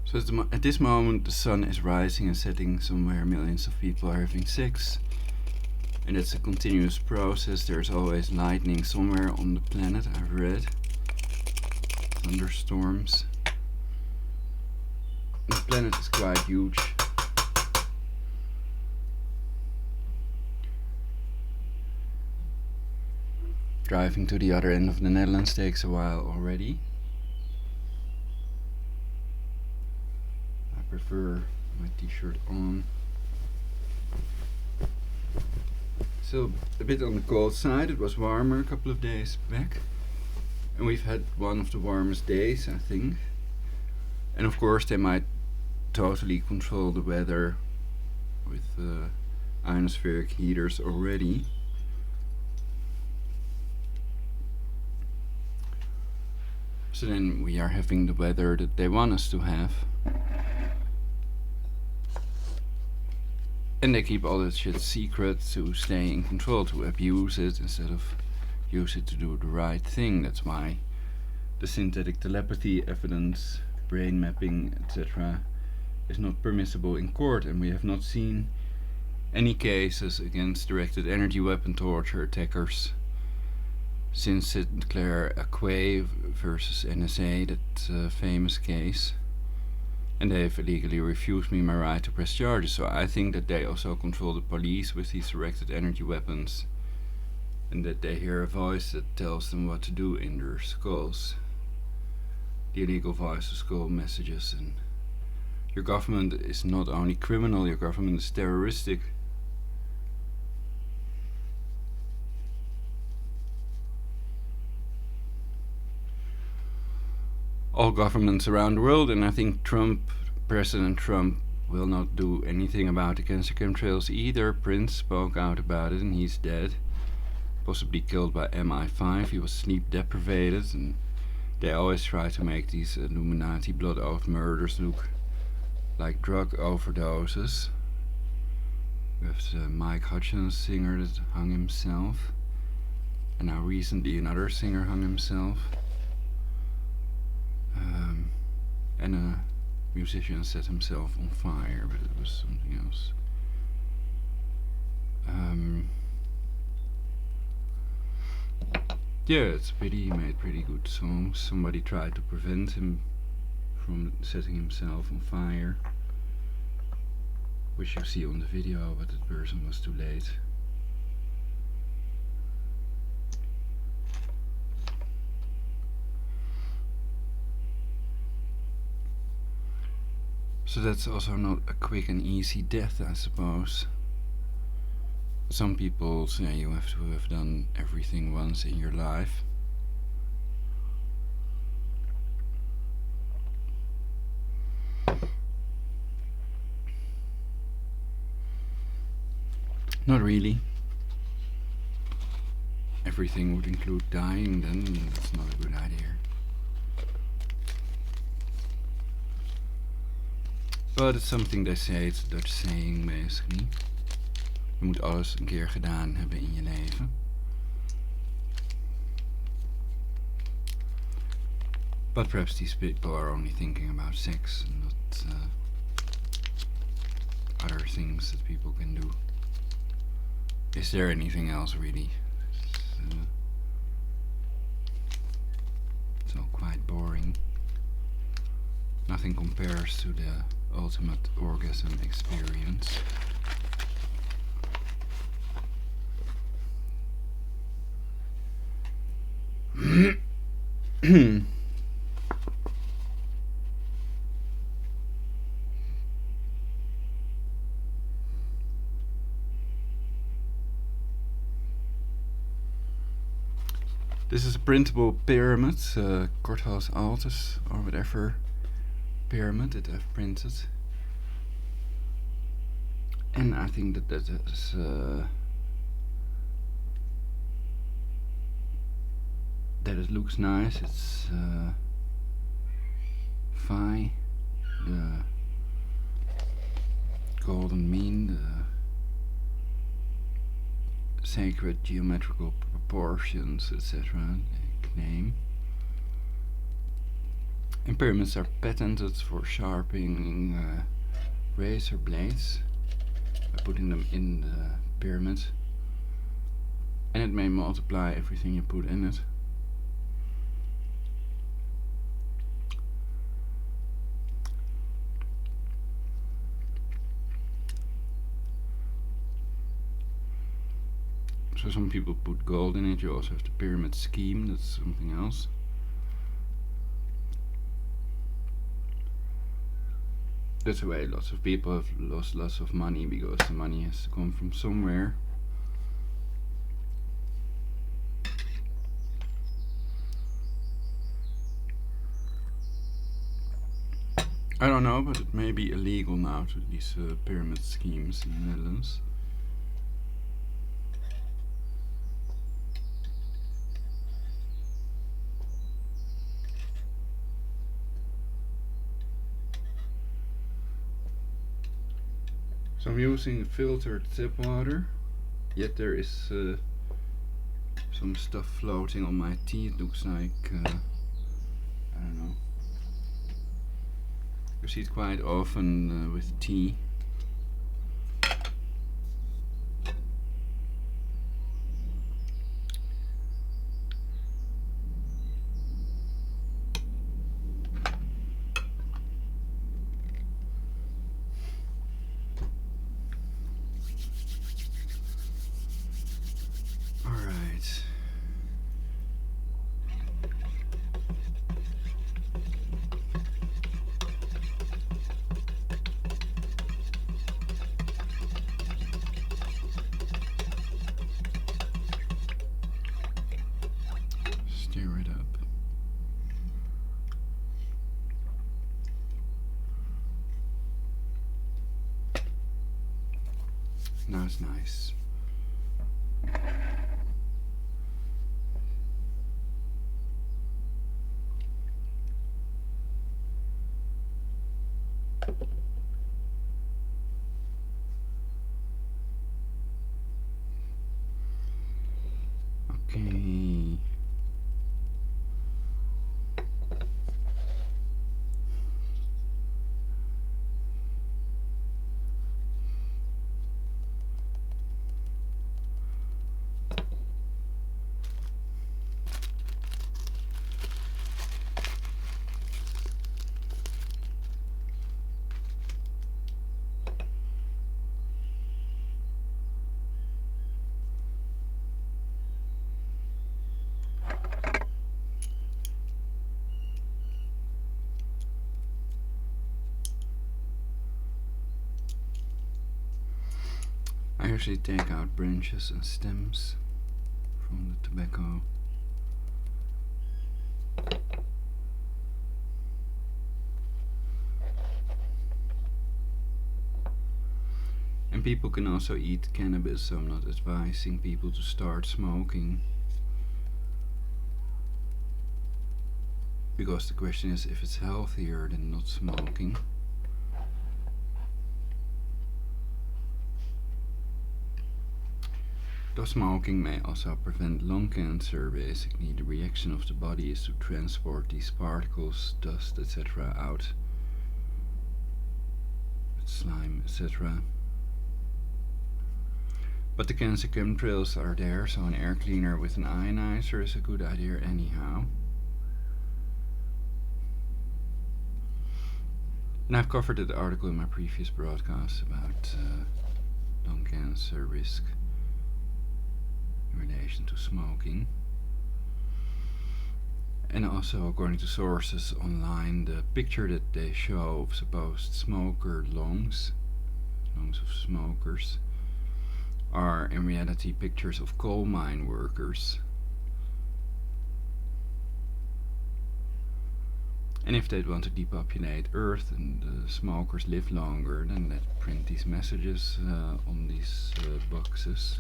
So at this moment the sun is rising and setting somewhere, millions of people are having sex, and it's a continuous process. There's always lightning somewhere on the planet, I've read. Thunderstorms. The planet is quite huge. Driving to the other end of the Netherlands takes a while already. I prefer my t-shirt on. Still a bit on the cold side. It was warmer a couple of days back. And we've had one of the warmest days, I think. And of course they might totally control the weather with ionospheric heaters already. So then we are having the weather that they want us to have. And they keep all that shit secret to stay in control, to abuse it instead of use it to do the right thing. That's why the synthetic telepathy evidence, brain mapping, etc. is not permissible in court, and we have not seen any cases against directed energy weapon torture attackers since Sinclair Acquay versus NSA, that famous case. And they have illegally refused me my right to press charges, so I think that they also control the police with these directed energy weapons, and that they hear a voice that tells them what to do in their skulls. The illegal voice to skull messages. And your government is not only criminal, your government is terroristic. All governments around the world, and I think President Trump will not do anything about the cancer chemtrails either. Prince spoke out about it and he's dead, possibly killed by MI5. He was sleep deprived, and they always try to make these Illuminati blood oath murders look like drug overdoses. We have the Mike Hutchins singer that hung himself, and now recently another singer hung himself. And a musician set himself on fire, but it was something else. Yeah, it's a pity. He made pretty good songs. Somebody tried to prevent him from setting himself on fire, which you see on the video, but that person was too late. So that's also not a quick and easy death, I suppose. Some people say you have to have done everything once in your life. Not really. Everything would include dying, then that's not a good idea. But it's something they say, it's a Dutch saying basically. Je moet alles een keer gedaan hebben in je leven. But perhaps these people are only thinking about sex and not other things that people can do. Is there anything else really? It's all quite boring. Nothing compares to the ultimate orgasm experience. This is a printable pyramid, Korthouse Altus or whatever pyramid that I've printed, and I think that is that it looks nice. It's Phi, the golden mean, the sacred geometrical proportions, etc. name. And pyramids are patented for sharpening razor blades by putting them in the pyramid, and it may multiply everything you put in it. So some people put gold in it. You also have the pyramid scheme, that's something else. That's why lots of people have lost lots of money, because the money has to come from somewhere. I don't know, but it may be illegal now to these pyramid schemes in the Netherlands. So I'm using filtered tap water, yet there is some stuff floating on my tea. It looks like, I don't know. You see it quite often with tea. Stir it up. Now it's nice. Okay. I usually take out branches and stems from the tobacco. And people can also eat cannabis, so I'm not advising people to start smoking. Because the question is if it's healthier than not smoking. Though smoking may also prevent lung cancer, basically the reaction of the body is to transport these particles, dust, etc. out. Slime, etc. But the cancer chemtrails are there, so an air cleaner with an ionizer is a good idea anyhow. And I've covered that article in my previous broadcast about lung cancer risk in relation to smoking. And also, according to sources online, the picture that they show of supposed smoker lungs of smokers, are in reality pictures of coal mine workers. And if they'd want to depopulate Earth and the smokers live longer, then they'd print these messages on these boxes.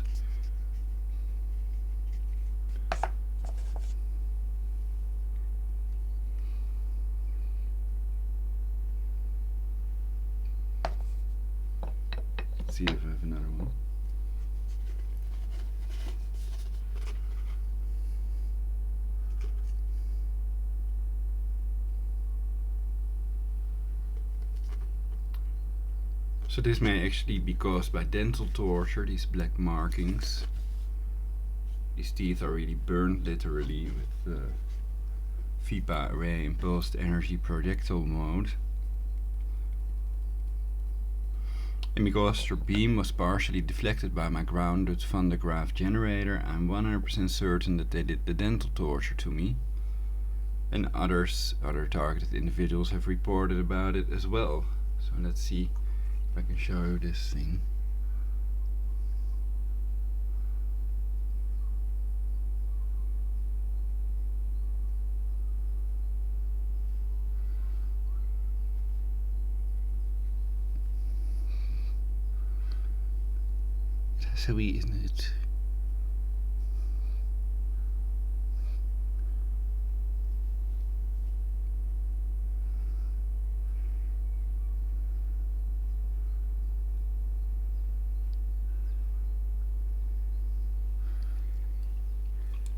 Let's see if I have another one. So this may actually be caused by dental torture, these black markings. These teeth are really burned literally with the FIPA array impulsed energy projectile mode. And because the beam was partially deflected by my grounded Van de Graaff generator, I'm 100% certain that they did the dental torture to me. And other targeted individuals have reported about it as well. So let's see if I can show you this thing. Sweet, isn't it?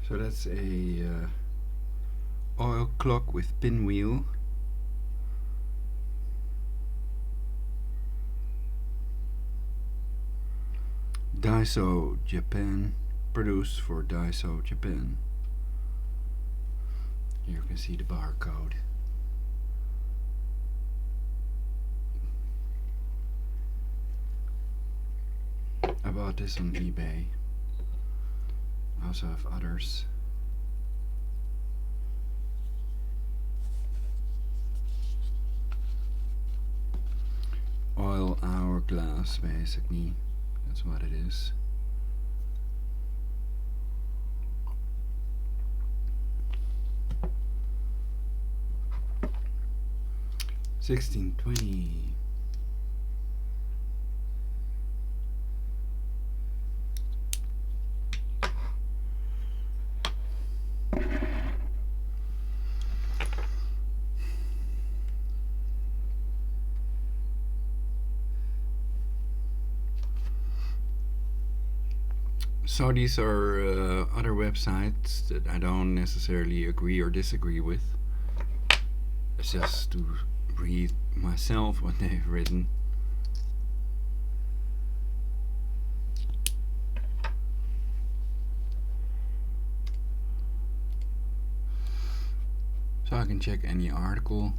So that's a oil clock with pinwheel. Daiso Japan, produced for Daiso Japan. Here you can see the barcode. I bought this on eBay. I also have others. Oil hourglass, basically. That's what it is. $16.20. So these are other websites that I don't necessarily agree or disagree with. It's just to read myself what they've written. So I can check any article.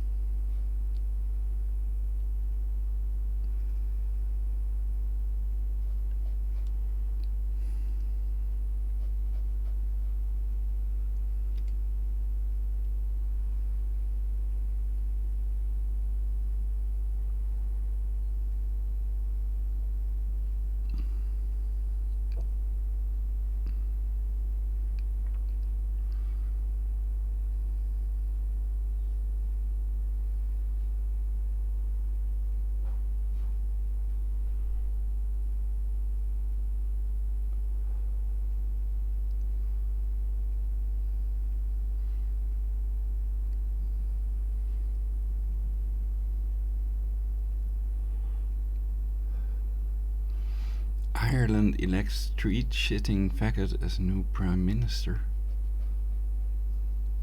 Ireland elects street-shitting faggot as new Prime Minister.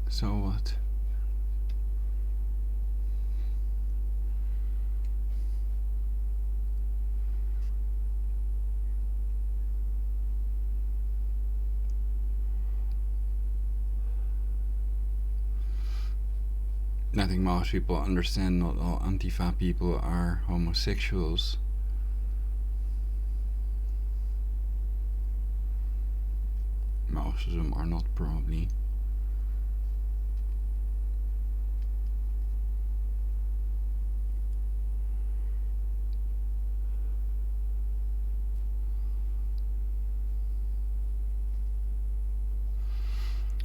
So what? I think most people understand not all Antifa people are homosexuals. Most of them are not, probably.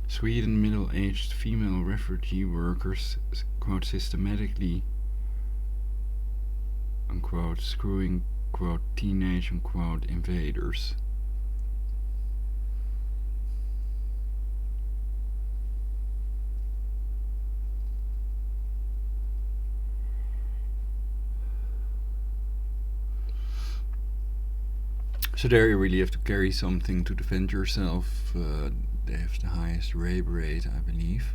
Sweden middle-aged female refugee workers, quote, systematically, unquote, screwing, quote, teenage, unquote, invaders. So there you really have to carry something to defend yourself. They have the highest rape rate, I believe.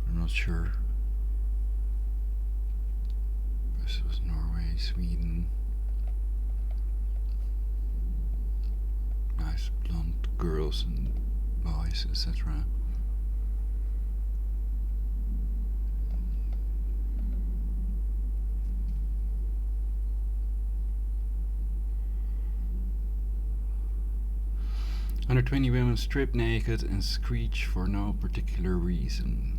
I'm not sure. This was Norway, Sweden. Nice blonde girls and boys, etc. Under 20 women strip naked and screech for no particular reason.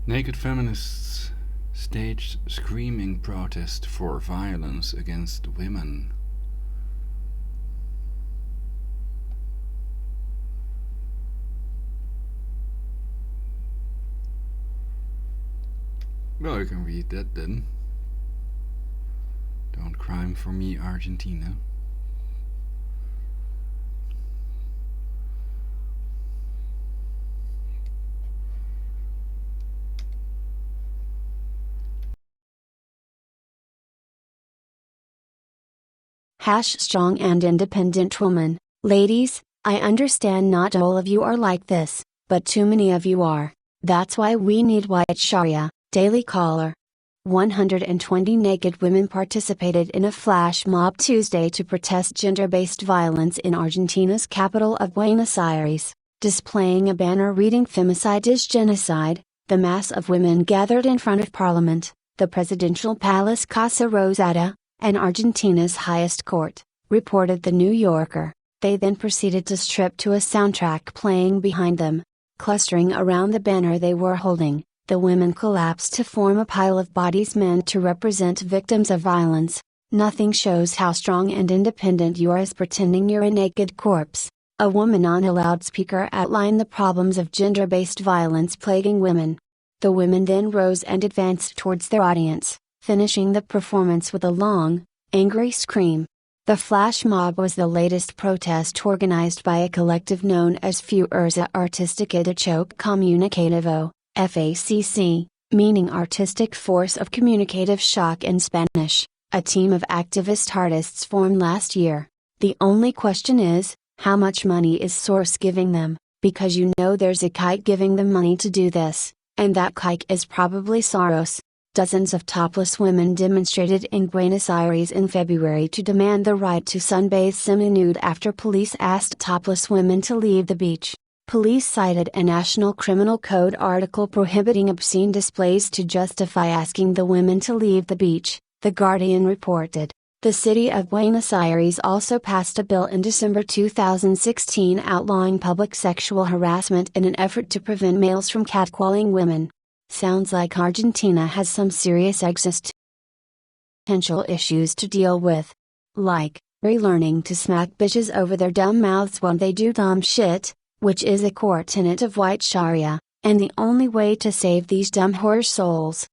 Naked feminists staged screaming protest for violence against women. Well, you can read that then. Don't crime for me, Argentina. Strong and independent woman. Ladies, I understand not all of you are like this, but too many of you are. That's why we need white Sharia. Daily Caller. 120 naked women participated in a flash mob Tuesday to protest gender-based violence in Argentina's capital of Buenos Aires. Displaying a banner reading "Femicide is genocide," the mass of women gathered in front of Parliament, the presidential palace Casa Rosada, and Argentina's highest court, reported The New Yorker. They then proceeded to strip to a soundtrack playing behind them. Clustering around the banner they were holding, the women collapsed to form a pile of bodies meant to represent victims of violence. Nothing shows how strong and independent you are as pretending you're a naked corpse. A woman on a loudspeaker outlined the problems of gender-based violence plaguing women. The women then rose and advanced towards their audience, finishing the performance with a long, angry scream. The flash mob was the latest protest organized by a collective known as Fuerza Artística de Choque Comunicativo, FACC, meaning Artistic Force of Communicative Shock in Spanish, a team of activist artists formed last year. The only question is, how much money is Source giving them? Because you know there's a kike giving them money to do this, and that kike is probably Soros. Dozens of topless women demonstrated in Buenos Aires in February to demand the right to sunbathe semi-nude after police asked topless women to leave the beach. Police cited a National Criminal Code article prohibiting obscene displays to justify asking the women to leave the beach, The Guardian reported. The city of Buenos Aires also passed a bill in December 2016 outlawing public sexual harassment in an effort to prevent males from catcalling women. Sounds like Argentina has some serious existential issues to deal with. Like, relearning to smack bitches over their dumb mouths when they do dumb shit, which is a core tenet of white Sharia, and the only way to save these dumb whore souls.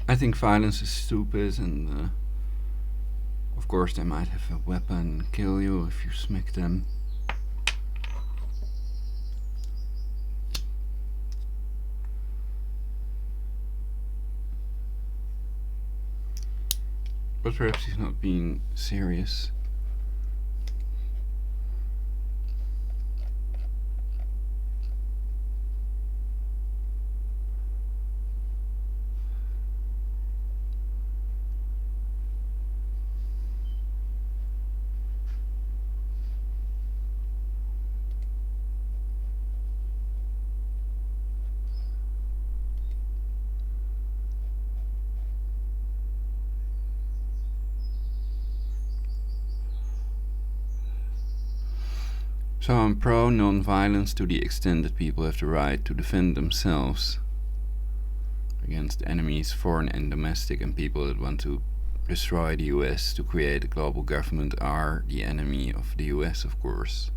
I think violence is stupid, and of course they might have a weapon and kill you if you smack them. But perhaps he's not being serious. So I'm pro non-violence to the extent that people have the right to defend themselves against enemies, foreign and domestic, and people that want to destroy the US to create a global government are the enemy of the US, of course.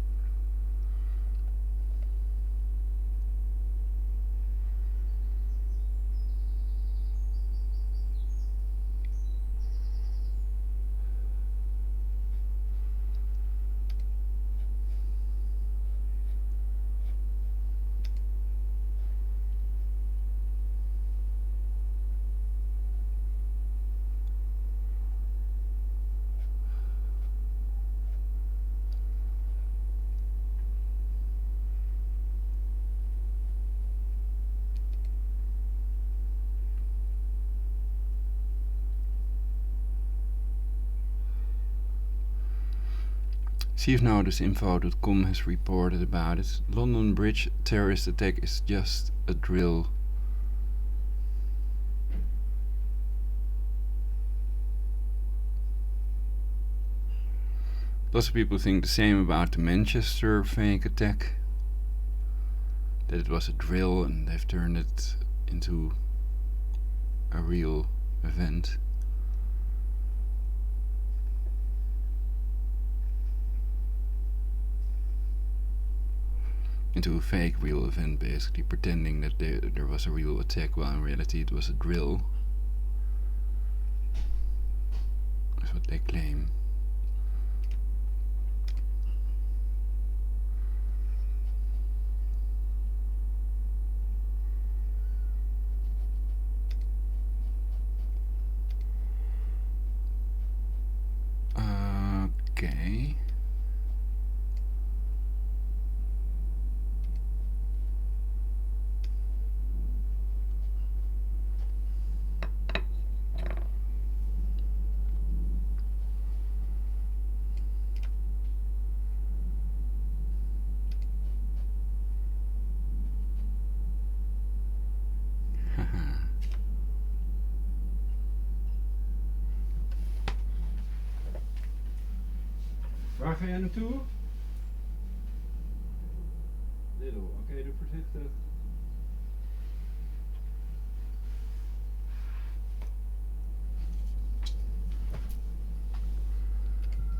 CFNowThisInfo.com has reported about it. London Bridge terrorist attack is just a drill. Lots of people think the same about the Manchester fake attack. That it was a drill and they've turned it into a real event. Into a fake real event, basically pretending that there was a real attack while in reality it was a drill. That's what they claim. Okay. Waar ga jij naartoe? Little, oké, doe voorzichtig.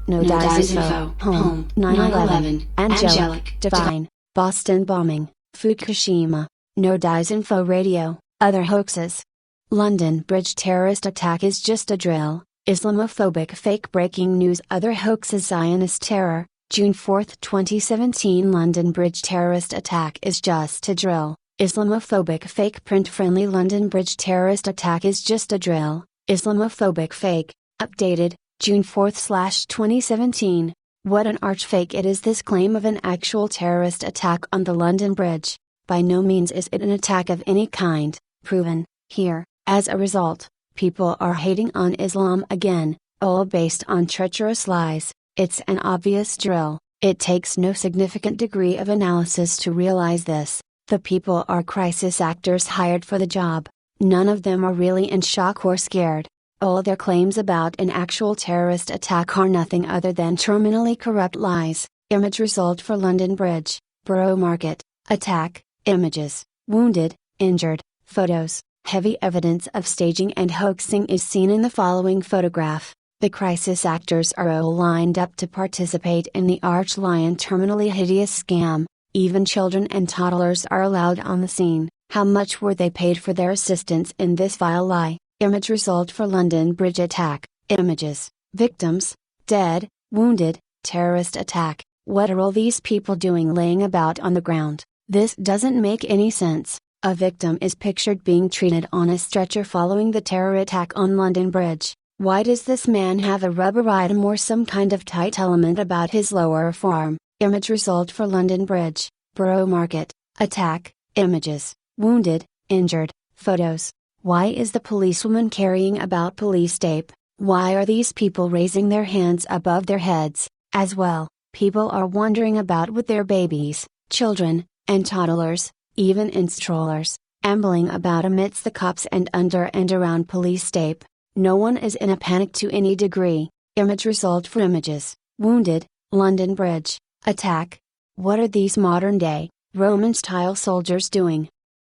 No Dies Info, Home, 9/11, Angelic, Divine, Boston Bombing, Fukushima, No Dies Info Radio, Other Hoaxes. London Bridge terrorist attack is just a drill. Islamophobic fake breaking news. Other hoaxes. Zionist terror, June 4, 2017. London Bridge terrorist attack is just a drill. Islamophobic fake print-friendly. London Bridge terrorist attack is just a drill. Islamophobic fake, updated, June 4/2017. What an arch fake it is. This claim of an actual terrorist attack on the London Bridge. By no means is it an attack of any kind, proven, here. As a result, people are hating on Islam again, all based on treacherous lies. It's an obvious drill. It takes no significant degree of analysis to realize this. The people are crisis actors hired for the job. None of them are really in shock or scared. All their claims about an actual terrorist attack are nothing other than terminally corrupt lies. Image result for London Bridge, Borough Market, attack, images, wounded, injured, photos. Heavy evidence of staging and hoaxing is seen in the following photograph. The crisis actors are all lined up to participate in the Arch Lion terminally hideous scam. Even children and toddlers are allowed on the scene. How much were they paid for their assistance in this vile lie? Image result for London Bridge attack, images, victims, dead, wounded, terrorist attack. What are all these people doing laying about on the ground? This doesn't make any sense. A victim is pictured being treated on a stretcher following the terror attack on London Bridge. Why does this man have a rubber item or some kind of tight element about his lower forearm? Image result for London Bridge, Borough Market, attack, images, wounded, injured, photos. Why is the policewoman carrying about police tape? Why are these people raising their hands above their heads? As well, people are wandering about with their babies, children, and toddlers, even in strollers, ambling about amidst the cops and under and around police tape. No one is in a panic to any degree. Image result for images, wounded, London Bridge, attack. What are these modern-day, Roman-style soldiers doing?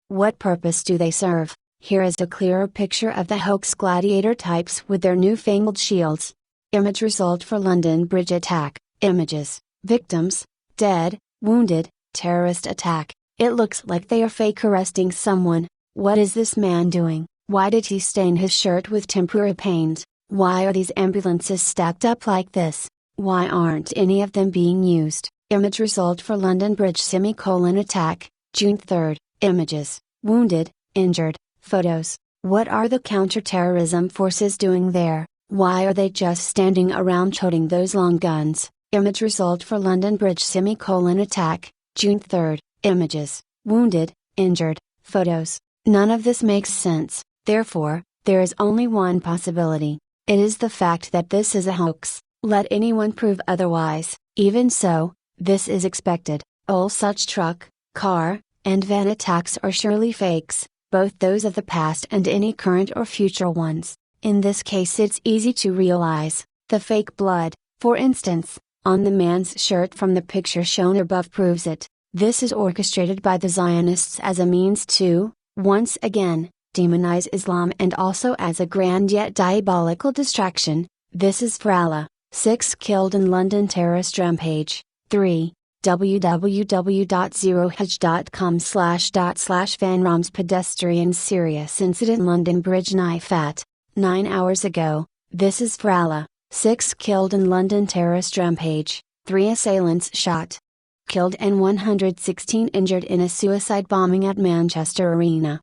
What purpose do they serve? Here is a clearer picture of the hoax gladiator types with their newfangled shields. Image result for London Bridge attack, images, victims, dead, wounded, terrorist attack. It looks like they are fake arresting someone. What is this man doing? Why did he stain his shirt with tempera paint? Why are these ambulances stacked up like this? Why aren't any of them being used? Image result for London Bridge attack, June 3. Images, wounded, injured, photos. What are the counter-terrorism forces doing there? Why are they just standing around toting those long guns? Image result for London Bridge attack, June 3. Images, wounded, injured, photos. None of this makes sense. Therefore, there is only one possibility. It is the fact that this is a hoax. Let anyone prove otherwise, Even so, this is expected. All such truck, car, and van attacks are surely fakes, both those of the past and any current or future ones. In this case it's easy to realize, the fake blood, for instance, on the man's shirt from the picture shown above proves it. This is orchestrated by the Zionists as a means to, once again, demonize Islam and also as a grand yet diabolical distraction. This is for Allah. 6 killed in London terrorist rampage. 3. www.zerohedge.com//vanroms pedestrian serious incident London Bridge knife at 9 hours ago. This is for Allah. 6 killed in London terrorist rampage. 3 assailants shot, killed and 116 injured in a suicide bombing at Manchester Arena.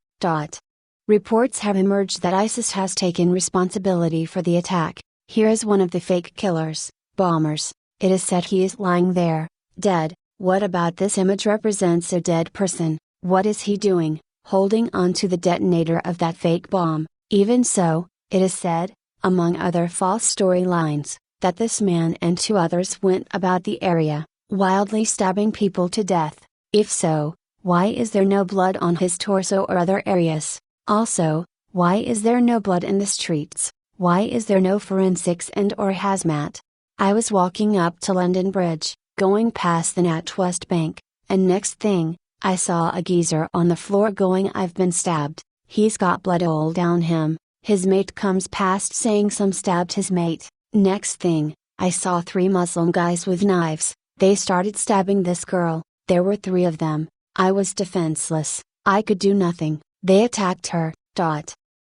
Reports have emerged that ISIS has taken responsibility for the attack. Here is one of the fake killers, bombers. It is said he is lying there, dead. What about this image represents a dead person? What is he doing, holding on to the detonator of that fake bomb? Even so, it is said, among other false storylines, that this man and 2 others went about the area, wildly stabbing people to death. If so, why is there no blood on his torso or other areas? Also, why is there no blood in the streets? Why is there no forensics and/or hazmat? I was walking up to London Bridge, going past the NatWest Bank, and next thing, I saw a geezer on the floor going, "I've been stabbed." He's got blood all down him. His mate comes past saying some stabbed his mate. Next thing, I saw 3 Muslim guys with knives. They started stabbing this girl. There were 3 of them. I was defenseless. I could do nothing. They attacked her.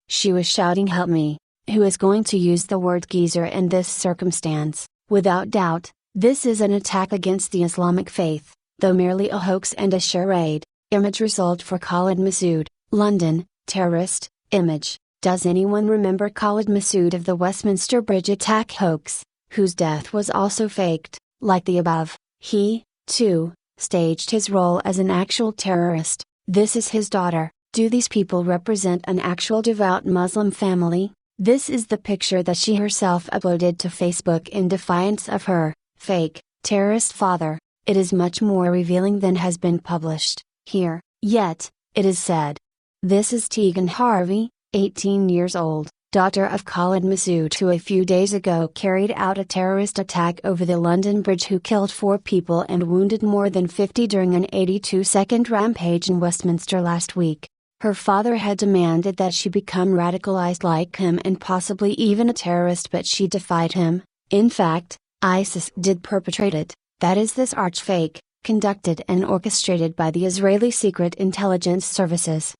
She was shouting, "Help me." Who is going to use the word geezer in this circumstance? Without doubt, this is an attack against the Islamic faith, though merely a hoax and a charade. Image result for Khalid Masood, London, terrorist, image. Does anyone remember Khalid Masood of the Westminster Bridge attack hoax, whose death was also faked, like the above? He, too, staged his role as an actual terrorist. This is his daughter. Do these people represent an actual devout Muslim family? This is the picture that she herself uploaded to Facebook in defiance of her fake terrorist father. It is much more revealing than has been published here, yet, it is said. This is Tegan Harvey, 18 years old, daughter of Khalid Masood, who a few days ago carried out a terrorist attack over the London Bridge, who killed 4 people and wounded more than 50 during an 82-second rampage in Westminster last week. Her father had demanded that she become radicalized like him and possibly even a terrorist, but she defied him. In fact, ISIS did perpetrate it. That is this arch fake, conducted and orchestrated by the Israeli Secret Intelligence Services.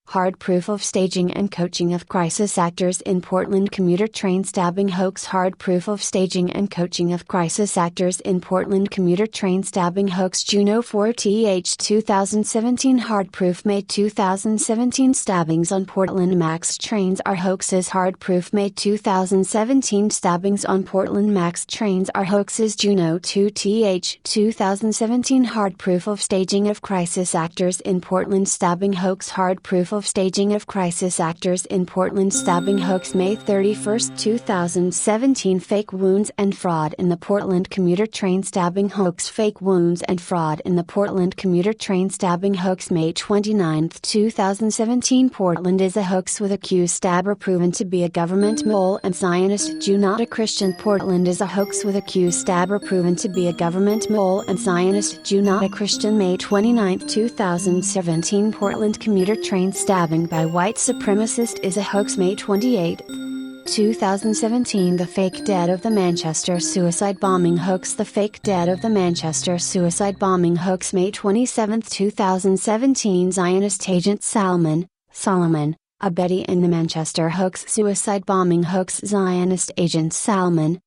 Hard proof of staging and coaching of crisis actors in Portland commuter train stabbing hoax. Hard proof of staging and coaching of crisis actors in Portland commuter train stabbing hoax. Juno 4th 2017. Hard proof May 2017 stabbings on Portland Max trains are hoaxes. Hard proof May 2017 stabbings on Portland Max trains are hoaxes. Juno 2th 2017. Hard proof of staging of crisis actors in Portland stabbing hoax. Hard proof of staging of crisis actors in Portland stabbing hoax. May 31, 2017. Fake wounds and fraud in the Portland commuter train stabbing hoax. Fake wounds and fraud in the Portland commuter train stabbing hoax. May 29, 2017. Portland is a hoax with accused stabber proven to be a government mole and Zionist Jew, not a Christian. Portland is a hoax with accused stabber proven to be a government mole and Zionist Jew, not a Christian. May 29, 2017. Portland commuter train stabbing by white supremacist is a hoax. May 28, 2017. The fake dead of the Manchester suicide bombing hoax. The fake dead of the Manchester suicide bombing hoax. May 27, 2017. Zionist agent Solomon, abetting in the Manchester hoax suicide bombing hoax. Zionist agent Solomon,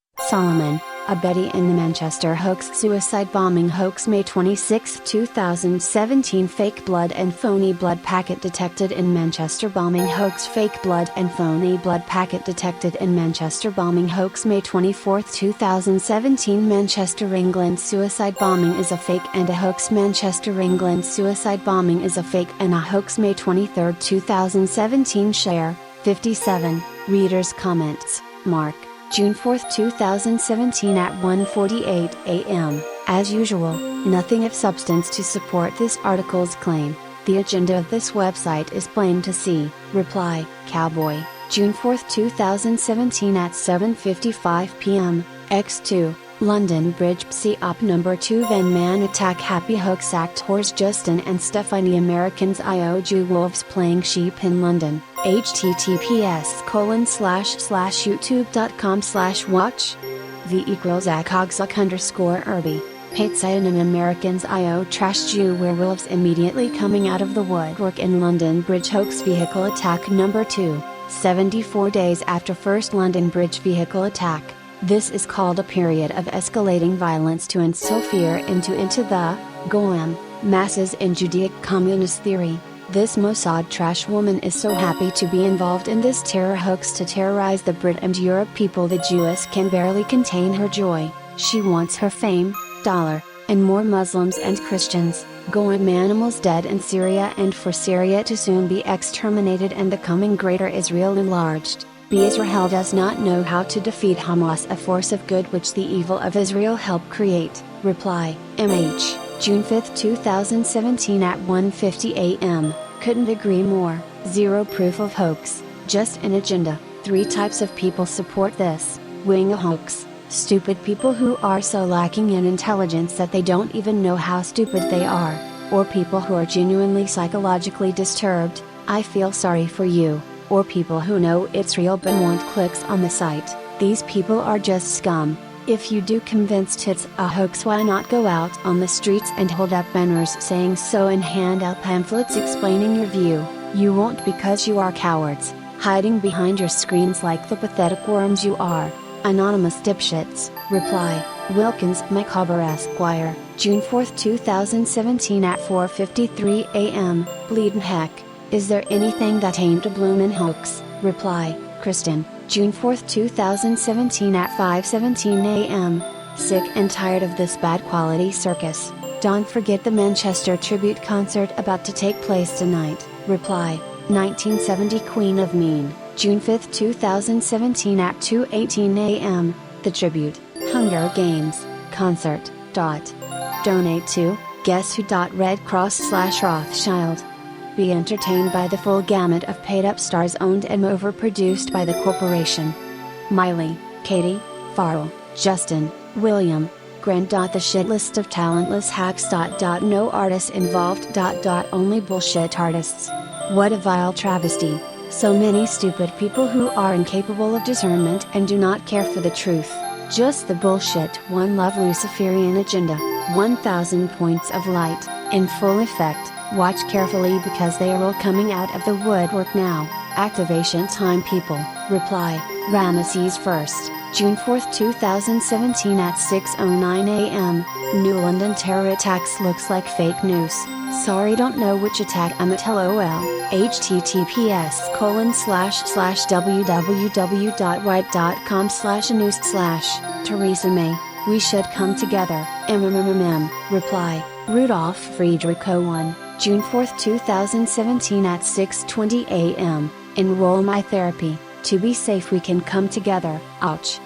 abetting in the Manchester hoax suicide bombing hoax. May 26, 2017. Fake blood and phony blood packet detected in Manchester bombing hoax. Fake blood and phony blood packet detected in Manchester bombing hoax. May 24, 2017. Manchester, England suicide bombing is a fake and a hoax. Manchester, England suicide bombing is a fake and a hoax. May 23, 2017. Share, 57, readers' comments, Mark, June 4, 2017 at 1:48 a.m. As usual, nothing of substance to support this article's claim. The agenda of this website is plain to see. Reply, Cowboy. June 4, 2017 at 7:55 p.m. X2, London Bridge Psi Op number 2 Van Man attack Happy Hoax actors Justin and Stephanie Americans IO Jew wolves playing sheep in London. https://youtube.com/watch v=akogzuk_Irby. Paitsayanim Americans IO trash Jew werewolves immediately coming out of the woodwork in London Bridge hoax vehicle attack number 2, 74 days after first London Bridge vehicle attack. This is called a period of escalating violence to instill fear into the Goam masses in Judaic communist theory. This Mossad trash woman is so happy to be involved in this terror hoax to terrorize the Brit and Europe people the Jewess can barely contain her joy. She wants her fame, dollar, and more Muslims and Christians, Goam animals dead in Syria and for Syria to soon be exterminated and the coming greater Israel enlarged. Israel does not know how to defeat Hamas, a force of good which the evil of Israel helped create. Reply, MH, June 5, 2017 at 1:50 a.m. Couldn't agree more. Zero proof of hoax, just an agenda. 3 types of people support this. Wing a hoax. Stupid people who are so lacking in intelligence that they don't even know how stupid they are. Or people who are genuinely psychologically disturbed. I feel sorry for you. Or people who know it's real but want clicks on the site. These people are just scum. If you do convinced it's a hoax, why not go out on the streets and hold up banners saying so and hand out pamphlets explaining your view? You won't because you are cowards, hiding behind your screens like the pathetic worms you are. Anonymous dipshits. Reply, Wilkins Macabre Esquire, June 4, 2017 at 4:53 a.m. Bleedin' heck. Is there anything that ain't a bloomin' hoax? Reply, Kristen, June 4, 2017 at 5:17 a.m. Sick and tired of this bad quality circus. Don't forget the Manchester tribute concert about to take place tonight. Reply, 1970 Queen of Mean, June 5, 2017 at 2:18 a.m. The tribute, Hunger Games, concert. Donate to, guesswho. Red Cross/Rothschild. Be entertained by the full gamut of paid-up stars owned and overproduced by the corporation. Miley, Katie, Farrell, Justin, William, Grant. The shit list of talentless hacks. No artists involved. Only bullshit artists. What a vile travesty. So many stupid people who are incapable of discernment and do not care for the truth. Just the bullshit. One love Luciferian agenda. 1000 points of light, in full effect. Watch carefully because they are all coming out of the woodwork now. Activation time people. Reply, Ramesses 1st, June 4, 2017 at 6:09 a.m. New London terror attacks looks like fake news. Sorry, don't know which attack I'm at. LOL. https://www.white.com/news/ Theresa May, we should come together. Reply, Rudolf Friedrich 01, June 4, 2017 at 6:20 a.m. Enroll my therapy. To be safe we can come together. Ouch.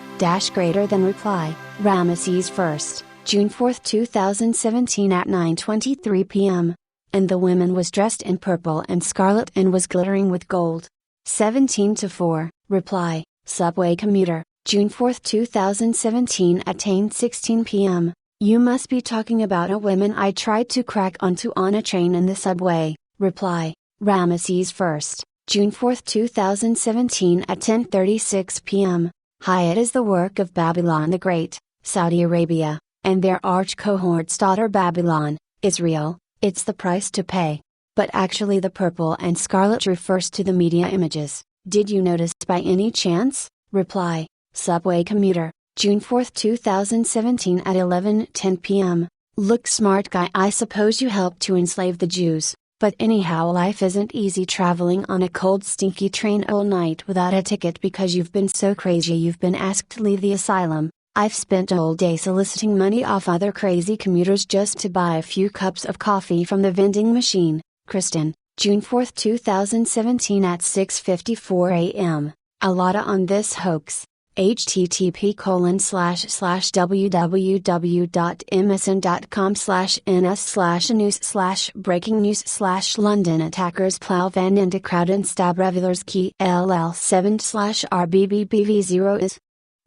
Greater than reply, Ramesses 1st, June 4, 2017 at 9:23 p.m. And the woman was dressed in purple and scarlet and was glittering with gold. 17:4, reply, Subway commuter, June 4, 2017 at 10:16 p.m. You must be talking about a woman I tried to crack onto on a train in the subway. Reply, Ramesses 1st, June 4, 2017 at 10:36 p.m. Hi, it is the work of Babylon the Great, Saudi Arabia, and their arch-cohort's daughter Babylon, Israel. It's the price to pay. But actually the purple and scarlet refers to the media images. Did you notice by any chance? Reply, Subway commuter, June 4, 2017 at 11:10 p.m. Look smart guy, I suppose you helped to enslave the Jews, but anyhow life isn't easy traveling on a cold stinky train all night without a ticket because you've been so crazy you've been asked to leave the asylum. I've spent all day soliciting money off other crazy commuters just to buy a few cups of coffee from the vending machine. Kristen, June 4, 2017 at 6:54 a.m. A lot on this hoax. http://www.msn.com/ns/news/breaking news/London attackers plow van into crowd and stab revelers key LL7/RBBBV0 is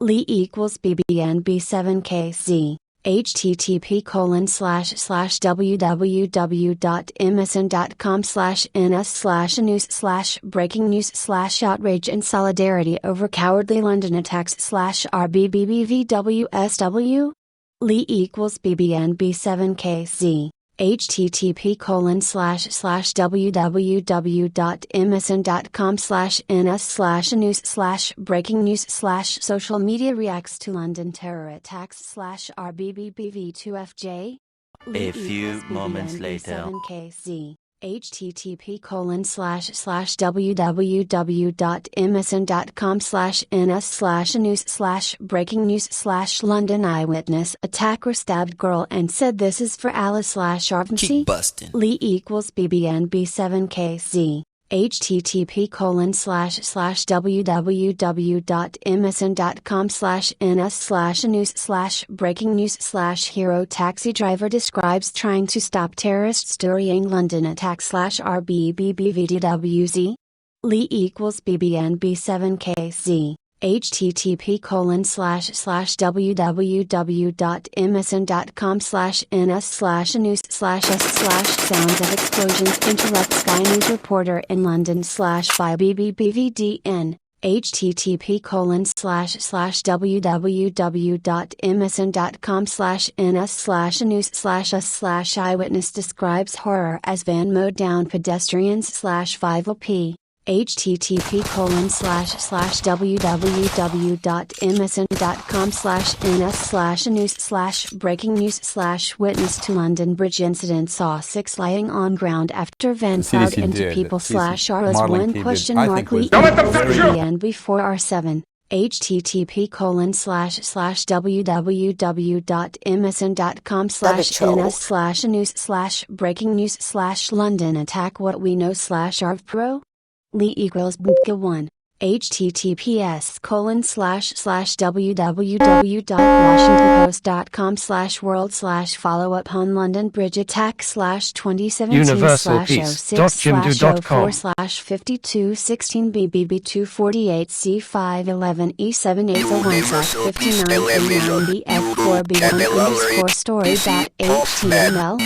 Lee equals BBNB7KZ http://www.msn.com/ns/news/breaking news/outrage and solidarity over cowardly London attacks/RBBBVWSW Lee equals BBNB7KZ http://www.msn.com/ns/news/breaking news/social media reacts to London terror attacks/RBBBV2FJ A few moments later. http://www.msn.com/ns/news/breaking news/London eyewitness attacker stabbed girl and said this is for Alice/Arvensey Keep bustin'. Lee equals BBNB7KZ http://www.msn.com/ns/news/breaking news/hero taxi driver describes trying to stop terrorists during London attack/RBBBVDWZ Lee equals BBNB7KZ http://www.msn.com/ns/news/s/sounds of explosions interrupt Sky News reporter in London/BBBVDN http://www.msn.com/ns/news/us/eyewitness describes horror as van mowed down pedestrians/5op http://www.msn.com/ns/news/breaking news/witness to London Bridge incident saw 6 lying on ground after van plowed into people/r/1 Lee equals BNB4R7 http://www.msn.com/ns/news/breaking news/London attack what we know/arvpro Lee equals BK1 https://www.washingtonpost.com/world/follow up on London Bridge attack/2017/006/5216BBB248C511E78016BF4B1_story.html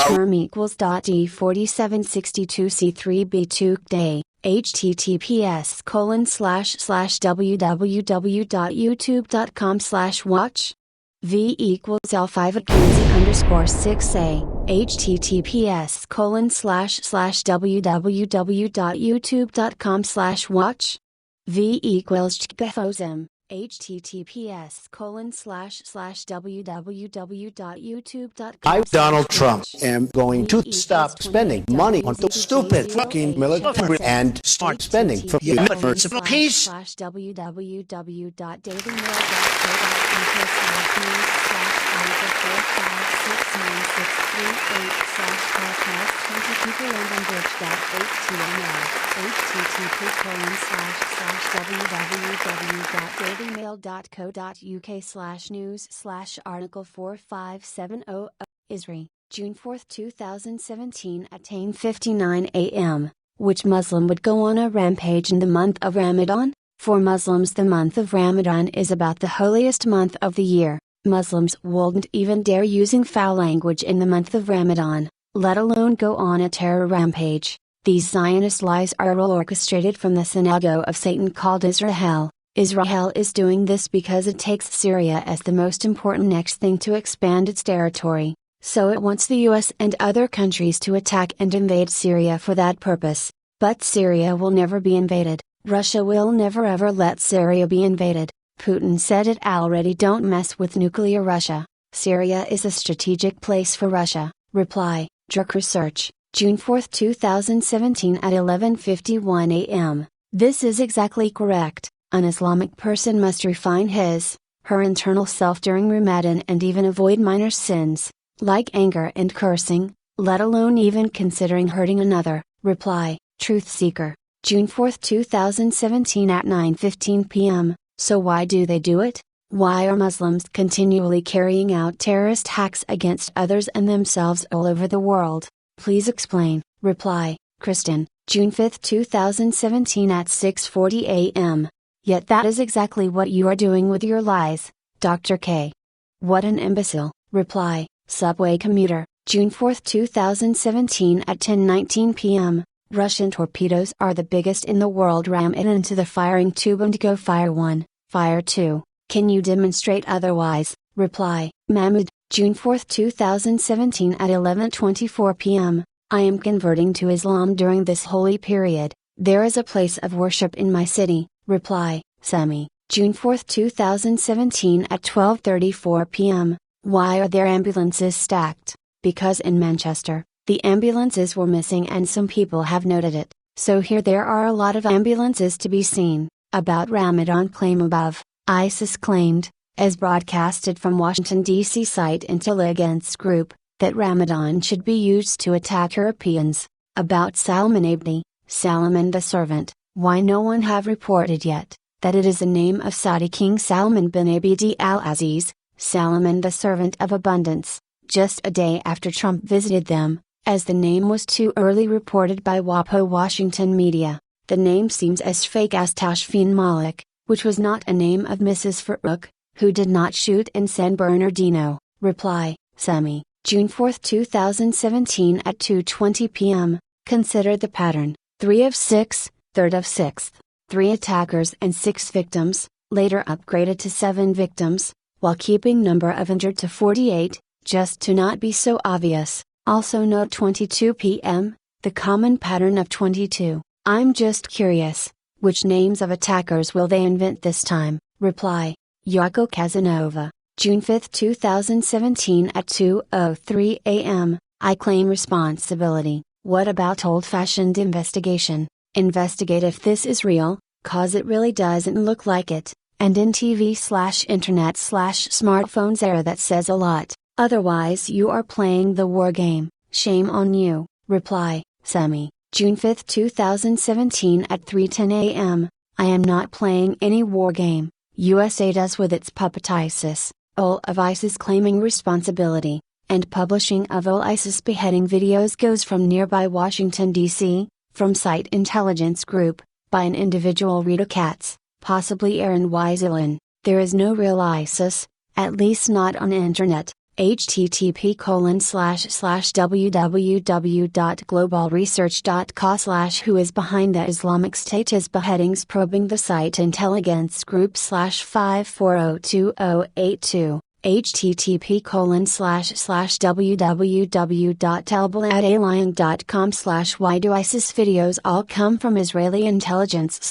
@_term equals .e4762C3B2 day https://www.youtube.com/watch V equals L5@Kenzie_6A https://www.youtube.com/watch V equals /GFOSM https://www.youtube.com/. I, Donald Trump, am going to stop spending money on the stupid fucking military and start spending for the efforts of peace. http://www.dailymail.co.uk/news/article 4570 June 4, 2017 at 10:59 a.m. Which Muslim would go on a rampage in the month of Ramadan? For Muslims, the month of Ramadan is about the holiest month of the year. Muslims wouldn't even dare using foul language in the month of Ramadan, let alone go on a terror rampage. These Zionist lies are all orchestrated from the synagogue of Satan called Israel. Israel is doing this because it takes Syria as the most important next thing to expand its territory. So it wants the US and other countries to attack and invade Syria for that purpose. But Syria will never be invaded. Russia will never ever let Syria be invaded. Putin said it already. Don't mess with nuclear Russia. Syria is a strategic place for Russia. Reply, Druk Research, June 4, 2017 at 11:51 a.m. This is exactly correct. An Islamic person must refine her internal self during Ramadan and even avoid minor sins, like anger and cursing, let alone even considering hurting another. Reply, Truth Seeker. June 4, 2017 at 9:15 p.m. So why do they do it? Why are Muslims continually carrying out terrorist acts against others and themselves all over the world? Please explain. Reply, Kristen, June 5, 2017 at 6:40 a.m. Yet that is exactly what you are doing with your lies, Dr. K. What an imbecile. Reply, subway commuter, June 4, 2017 at 10:19 p.m. Russian torpedoes are the biggest in the world. Ram it into the firing tube and go fire 1, fire 2. Can you demonstrate otherwise? Reply, Mahmoud, June 4, 2017 at 11:24 p.m. I am converting to Islam during this holy period. There is a place of worship in my city. Reply, Semi, June 4, 2017 at 12:34 p.m. Why are there ambulances stacked? Because in Manchester, the ambulances were missing and some people have noted it, so here there are a lot of ambulances to be seen. About Ramadan claim above, ISIS claimed, as broadcasted from Washington, D.C. site Intelligence Group, that Ramadan should be used to attack Europeans. About Salman Abdi, Salman the servant, why no one have reported yet, that it is the name of Saudi King Salman bin Abd al-Aziz, Salman the servant of abundance, just a day after Trump visited them, as the name was too early reported by WAPO Washington media. The name seems as fake as Tashfeen Malik, which was not a name of Mrs. Farouk, who did not shoot in San Bernardino. Reply, Semi, June 4, 2017 at 2:20 p.m. Consider the pattern, 3 of 6, 3rd of 6th, 3 attackers and 6 victims, later upgraded to 7 victims, while keeping number of injured to 48, just to not be so obvious. Also note 22 p.m., the common pattern of 22. I'm just curious, which names of attackers will they invent this time? Reply, Yako Casanova, June 5, 2017 at 2:03 a.m. I claim responsibility. What about old-fashioned investigation? Investigate if this is real, cause it really doesn't look like it, and in TV/internet/smartphones era that says a lot, otherwise you are playing the war game, shame on you. Reply, Semi, June 5, 2017 at 3:10 a.m. I am not playing any war game, USA does with its puppet ISIS, all of ISIS claiming responsibility, and publishing of all ISIS beheading videos goes from nearby Washington, D.C., from site Intelligence Group, by an individual Rita Katz, possibly Aaron Weiselin. There is no real ISIS, at least not on internet. http://www.globalresearch.co/ Who is behind the Islamic State's beheadings? Probing the site Intelligence Group /5402082. http://www.telbaladalion.com/ Why do ISIS videos all come from Israeli intelligence /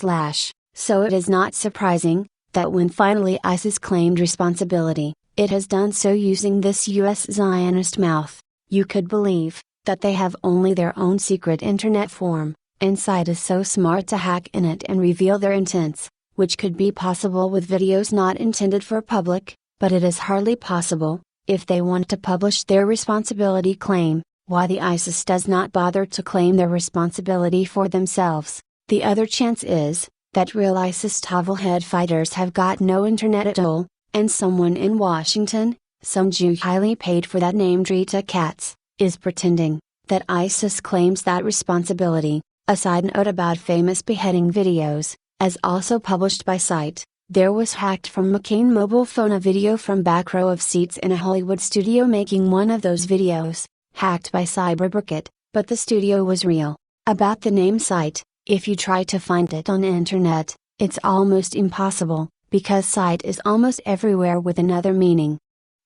So it is not surprising, that when finally ISIS claimed responsibility, it has done so using this US Zionist mouth. You could believe, that they have only their own secret internet form, and site is so smart to hack in it and reveal their intents, which could be possible with videos not intended for public. But it is hardly possible, if they want to publish their responsibility claim. Why the ISIS does not bother to claim their responsibility for themselves. The other chance is, that real ISIS Tavelhead fighters have got no internet at all, and someone in Washington, some Jew highly paid for that named Rita Katz, is pretending, that ISIS claims that responsibility. A side note about famous beheading videos, as also published by site. There was hacked from McCain mobile phone a video from back row of seats in a Hollywood studio making one of those videos, hacked by CyberBricket, but the studio was real. About the name site, if you try to find it on internet, it's almost impossible, because site is almost everywhere with another meaning.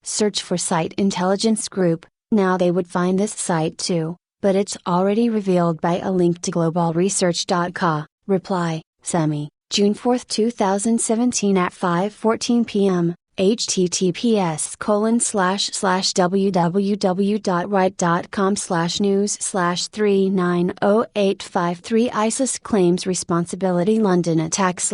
Search for Site Intelligence Group, now they would find this site too, but it's already revealed by a link to globalresearch.co. Reply, Semi, June 4, 2017 at 5:14 p.m. https://www.right.com/news/390853 ISIS claims responsibility London attack /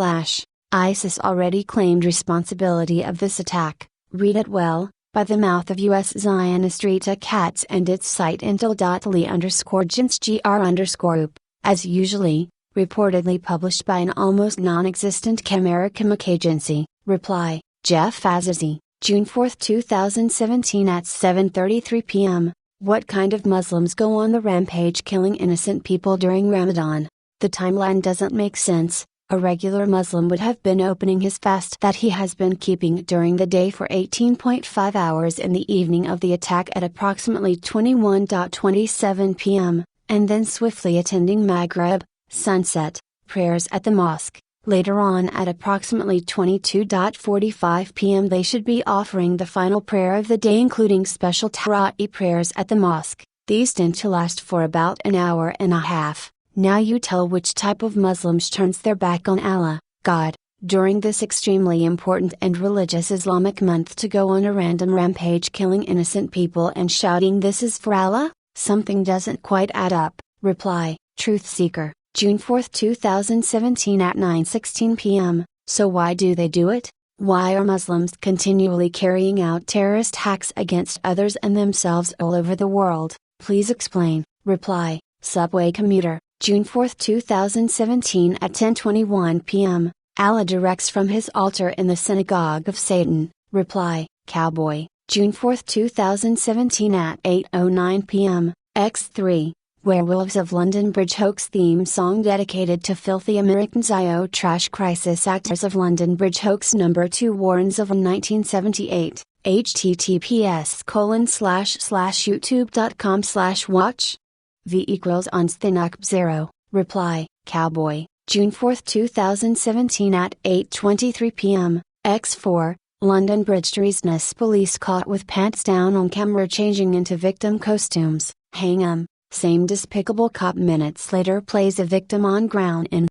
ISIS already claimed responsibility of this attack, read it well, by the mouth of US Zionist Rita Katz and its site intel.ly_gens_gr_group, as usually, reportedly published by an almost non-existent American agency. Reply, Jeff Azizi, June 4, 2017 at 7:33 p.m. What kind of Muslims go on the rampage killing innocent people during Ramadan? The timeline doesn't make sense. A regular Muslim would have been opening his fast that he has been keeping during the day for 18.5 hours in the evening of the attack at approximately 21:27 p.m., and then swiftly attending Maghrib, sunset, prayers at the mosque. Later on at approximately 22:45 p.m. they should be offering the final prayer of the day, including special Tarawih prayers at the mosque. These tend to last for about an hour and a half. Now you tell which type of Muslims turns their back on Allah, God, during this extremely important and religious Islamic month to go on a random rampage killing innocent people and shouting this is for Allah? Something doesn't quite add up. Reply, Truth Seeker, June 4, 2017 at 9:16 p.m. So why do they do it? Why are Muslims continually carrying out terrorist acts against others and themselves all over the world? Please explain. Reply, Subway Commuter, June 4, 2017 at 10:21 p.m. Allah directs from his altar in the Synagogue of Satan. Reply, Cowboy, June 4, 2017 at 8:09 p.m. X3, Werewolves of London Bridge hoax theme song dedicated to filthy Americans. IO Trash Crisis Actors of London Bridge hoax number 2 warns of 1978. https://youtube.com/watch V equals onsthinuk 0. Reply, Cowboy, June 4, 2017 at 8:23 p.m. X4, London Bridge treasonous police caught with pants down on camera changing into victim costumes. Hang 'em. Same despicable cop minutes later plays a victim on ground in.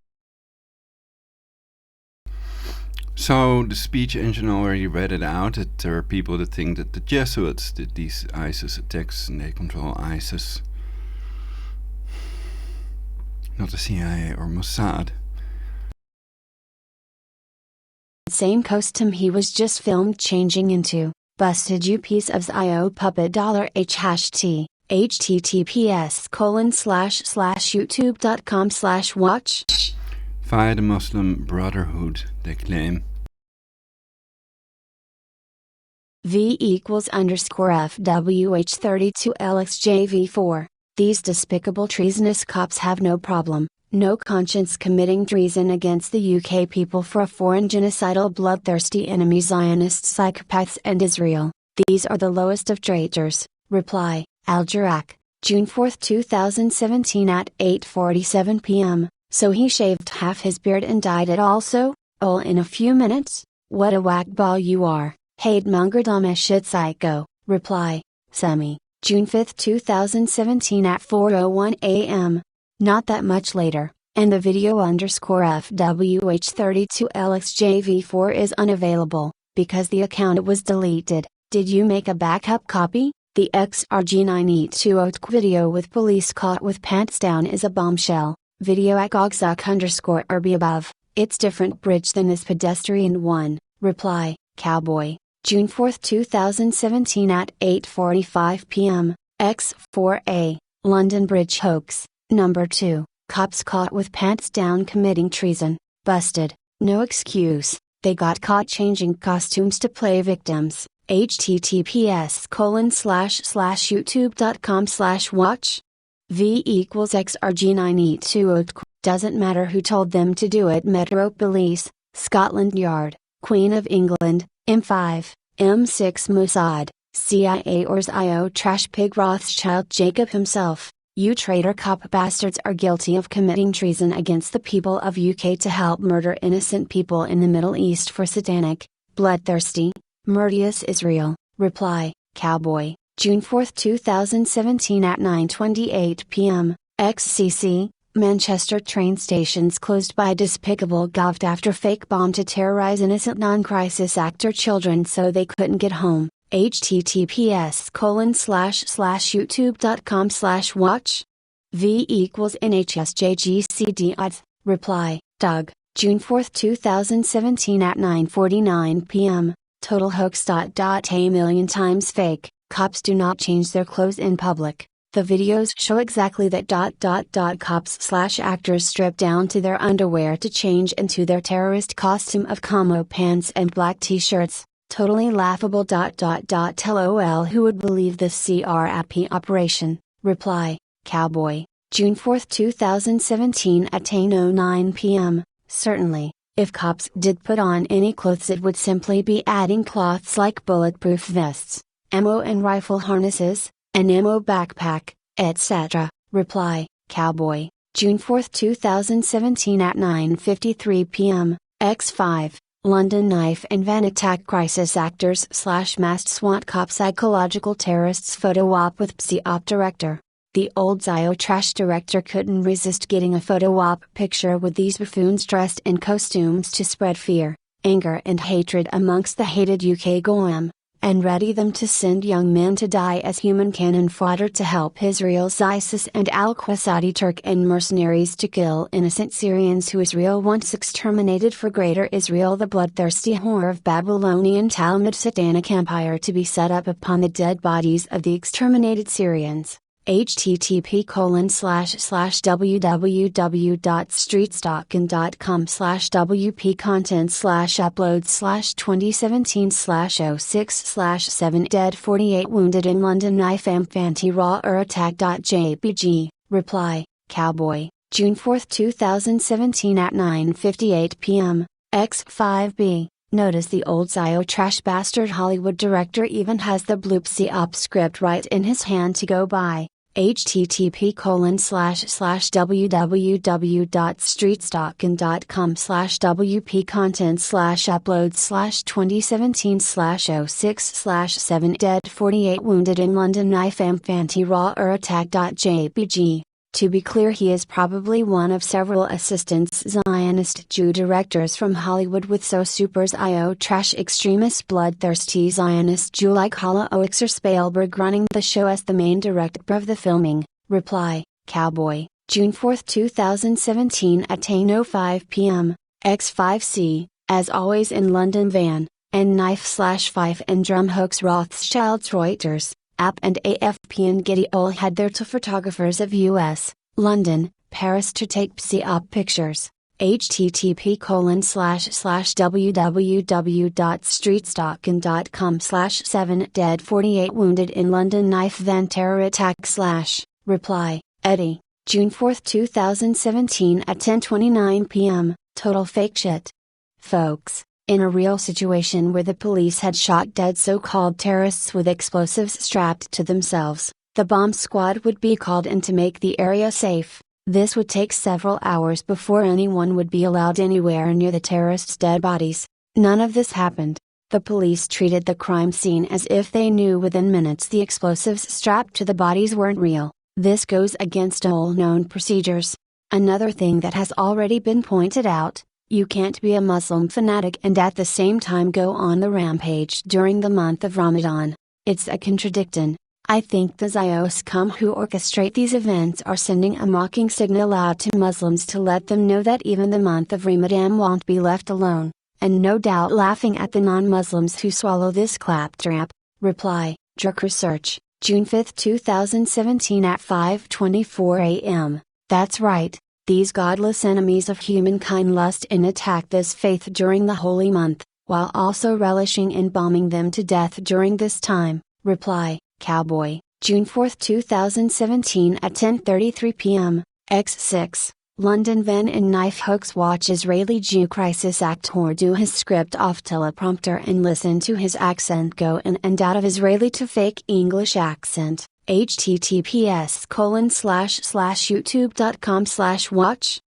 So the speech engine already read it out that there are people that think that the Jesuits did these ISIS attacks and they control ISIS. Not the CIA or Mossad. Same costume he was just filmed changing into. Busted you piece of IO puppet $h hasht. https://youtube.com/watch Via the Muslim Brotherhood, they claim. V equals _FWH32LXJV4. These despicable treasonous cops have no problem, no conscience committing treason against the UK people for a foreign genocidal bloodthirsty enemy Zionist psychopaths and Israel. These are the lowest of traitors. Reply, Al-Jarak, June 4, 2017 at 8:47 p.m. So he shaved half his beard and dyed it also? All in a few minutes? What a whackball you are, hate-monger dumbass shit psycho. Reply, Semi, June 5, 2017 at 4:01 a.m. Not that much later, and the video _FWH32LXJV4 is unavailable, because the account was deleted. Did you make a backup copy? The XRG9E20 video with police caught with pants down is a bombshell. Video at _RB above. It's different bridge than this pedestrian one. Reply, Cowboy, June 4, 2017 at 8:45 p.m. X4A, London Bridge hoax, number 2, cops caught with pants down committing treason, busted, no excuse, they got caught changing costumes to play victims. https://youtube.com/watch V equals XRG9E20. Doesn't matter who told them to do it. Metro Police, Scotland Yard, Queen of England, M5, M6 Mossad, CIA or IO trash pig Rothschild Jacob himself. You traitor cop bastards are guilty of committing treason against the people of UK to help murder innocent people in the Middle East for satanic, bloodthirsty, murderous Israel. Reply, Cowboy, June 4, 2017 at 9:28 p.m. XCC, Manchester train stations closed by despicable govt after fake bomb to terrorize innocent non-crisis actor children so they couldn't get home. https://youtube.com/watch V equals NHSJGCD odds. Reply, Doug, June 4, 2017 at 9:49 p.m. Total hoax. A million times fake. Cops do not change their clothes in public. The videos show exactly that. Cops/actors strip down to their underwear to change into their terrorist costume of camo pants and black t-shirts. Totally laughable. LOL. Who would believe this CRAP operation? Reply, Cowboy. June 4, 2017 at 10:09 p.m. Certainly, if cops did put on any clothes, it would simply be adding cloths like bulletproof vests, ammo and rifle harnesses, an ammo backpack, etc. Reply, Cowboy. June 4, 2017 at 9:53 p.m. X5. London knife and van attack crisis actors / masked SWAT cop psychological terrorists photo op with PSYOP director. The old Zio trash director couldn't resist getting a photo op picture with these buffoons dressed in costumes to spread fear, anger and hatred amongst the hated UK Goyim, and ready them to send young men to die as human cannon fodder to help Israel's ISIS and al-Qasadi Turk and mercenaries to kill innocent Syrians who Israel once exterminated for Greater Israel, the bloodthirsty whore of Babylonian Talmud satanic empire to be set up upon the dead bodies of the exterminated Syrians. http://www.streetstalking.com/wp content/upload/2017/06/7 dead 48 wounded in London knife fanti raw attack.jpg. Reply, Cowboy. June 4, 2017 at 9:58 p.m. X5b. Notice the old Zio trash bastard Hollywood director even has the bloop PSYOP script right in his hand to go by. http://www.streetstalking.com/wp content/upload/2017/06/7 dead 48 wounded in London knife fanti raw attack.jpg. To be clear, he is probably one of several assistants Zionist Jew directors from Hollywood with so super Zio trash extremist bloodthirsty Zionist Jew like Hala Oixer Spielberg running the show as the main director of the filming. Reply, Cowboy. June 4, 2017 at 10:05 p.m. X5c. As always in London van, and knife/fife and drum hooks Rothschilds Reuters. AP and AFP and Getty all had their two photographers of US, London, Paris to take PSYOP pictures. http://www.streetstalking.com/7 dead 48 wounded in London knife van terror attack / Reply, Eddie. June 4, 2017 at 10:29 p.m. Total fake shit. Folks. In a real situation where the police had shot dead so-called terrorists with explosives strapped to themselves, the bomb squad would be called in to make the area safe. This would take several hours before anyone would be allowed anywhere near the terrorists' dead bodies. None of this happened. The police treated the crime scene as if they knew within minutes the explosives strapped to the bodies weren't real. This goes against all known procedures. Another thing that has already been pointed out: you can't be a Muslim fanatic and at the same time go on the rampage during the month of Ramadan. It's a contradiction. I think the Zio scum who orchestrate these events are sending a mocking signal out to Muslims to let them know that even the month of Ramadan won't be left alone, and no doubt laughing at the non-Muslims who swallow this claptrap. Reply, Druk Research, June 5, 2017 at 5:24 a.m. That's right. These godless enemies of humankind lust and attack this faith during the holy month, while also relishing in bombing them to death during this time. Reply, Cowboy. June 4, 2017 at 10:33 p.m. X6. London van and knife hooks watch Israeli Jew crisis actor do his script off teleprompter and listen to his accent go in and out of Israeli to fake English accent. https://youtube.com/watch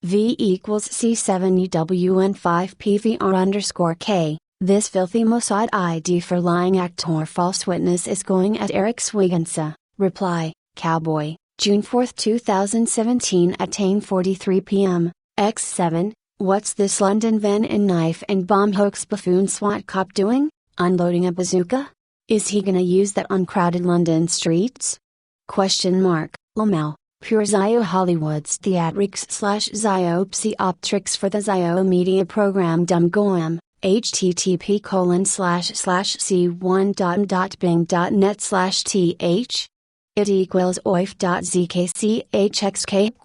v equals C7UWN5PVR_K. This filthy Mossad ID for lying actor false witness is going at Eric Swigensa. Reply, Cowboy. June 4, 2017 at 10:43 p.m. X7. What's this London van and knife and bomb hoax buffoon SWAT cop doing? Unloading a bazooka? Is he gonna use that on crowded London streets? Lamel, pure Zio Hollywood's theatrics / Zio PSYOP tricks for the Zio media program Dumb Goem. http://c1.bing.net/th It equals oif.zkchxk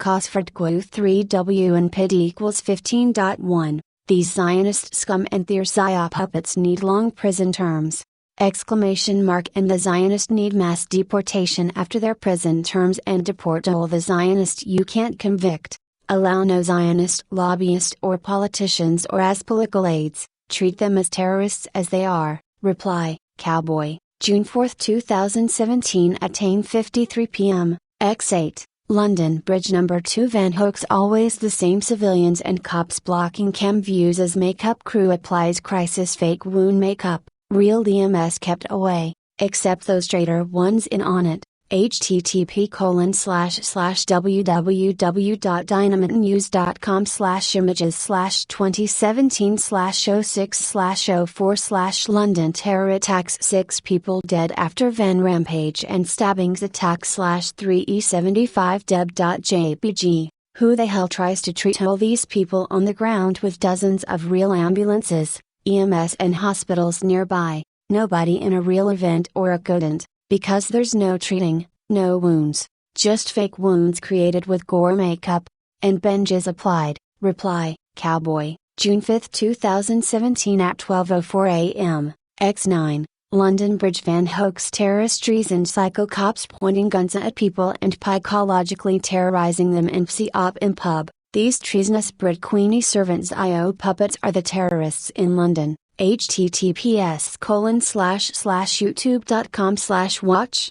cosfordgu 3w and pid equals 15.1. These Zionist scum and their psyop puppets need long prison terms! And the Zionists need mass deportation after their prison terms and deport all the Zionists you can't convict. Allow no Zionist lobbyist or politicians or as political aides, treat them as terrorists as they are. Reply, Cowboy, June 4, 2017 at 10:53 p.m., X8, London Bridge No. 2 Van Hoeks. Always the same civilians and cops blocking cam views as makeup crew applies crisis fake wound makeup. Real EMS kept away, except those traitor ones in on it. http://www.dynamitenews.com/images/2017/06/04/London terror attacks 6 people dead after van rampage and stabbings attack /3e75deb.jpg. Who the hell tries to treat all these people on the ground with dozens of real ambulances, EMS and hospitals nearby? Nobody in a real event or a couldn't. Because there's no treating, no wounds, just fake wounds created with gore makeup, and bandages applied. Reply, Cowboy, June 5, 2017 at 12:04 a.m., X9, London Bridge. Van Hoeks terrorist treason. Psycho cops pointing guns at people and psychologically terrorizing them in psyop in pub. These treasonous Brit Queenie servants IO puppets are the terrorists in London. https://youtube.com/watch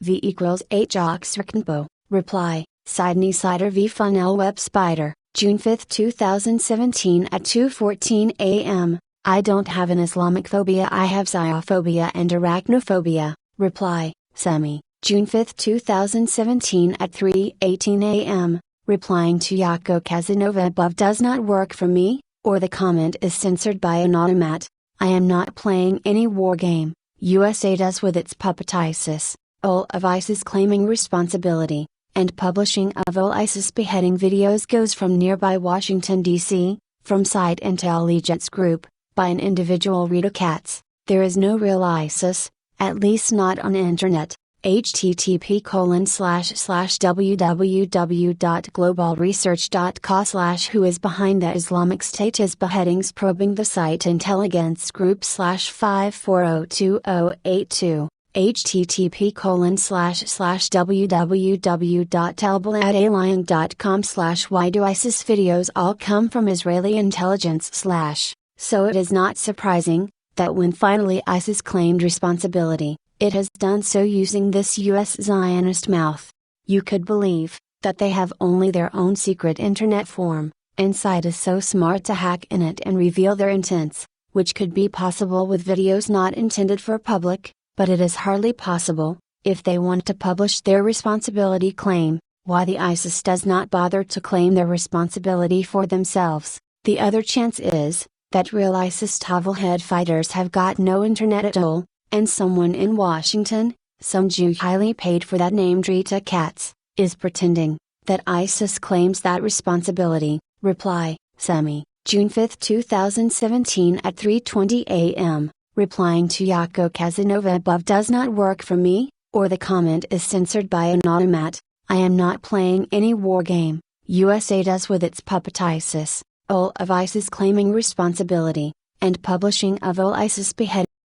v equals /oxrickenbo. Reply, Sydney Cider v Funnel Web Spider, June 5, 2017 at 2:14 a.m. I don't have an Islamic phobia, I have xenophobia and arachnophobia. Reply, Semi, June 5, 2017 at 3:18 a.m. Replying to Yako Casanova above does not work for me, or the comment is censored by an automat. I am not playing any war game. USA does with its puppet ISIS. All of ISIS claiming responsibility, and publishing of all ISIS beheading videos goes from nearby Washington, D.C., from site Intelligence Group, by an individual Rita Katz. There is no real ISIS, at least not on internet. http://www.globalresearch.co/ Who is behind the Islamic State is beheadings. Probing the site Intelligence Group /5402082. http://www.telbaladalion.com/ Why do ISIS videos all come from Israeli intelligence / So it is not surprising that when finally ISIS claimed responsibility, it has done so using this US Zionist mouth. You could believe that they have only their own secret internet form, and site is so smart to hack in it and reveal their intents, which could be possible with videos not intended for public, but it is hardly possible, if they want to publish their responsibility claim. Why the ISIS does not bother to claim their responsibility for themselves? The other chance is that real ISIS Tavelhead fighters have got no internet at all, and someone in Washington, some Jew highly paid for that named Rita Katz, is pretending that ISIS claims that responsibility. Reply, Semi, June 5, 2017 at 3:20 a.m. Replying to Yako Casanova above does not work for me, or the comment is censored by an automat. I am not playing any war game. USA does with its puppet ISIS. All of ISIS claiming responsibility, and publishing of all ISIS beheadings.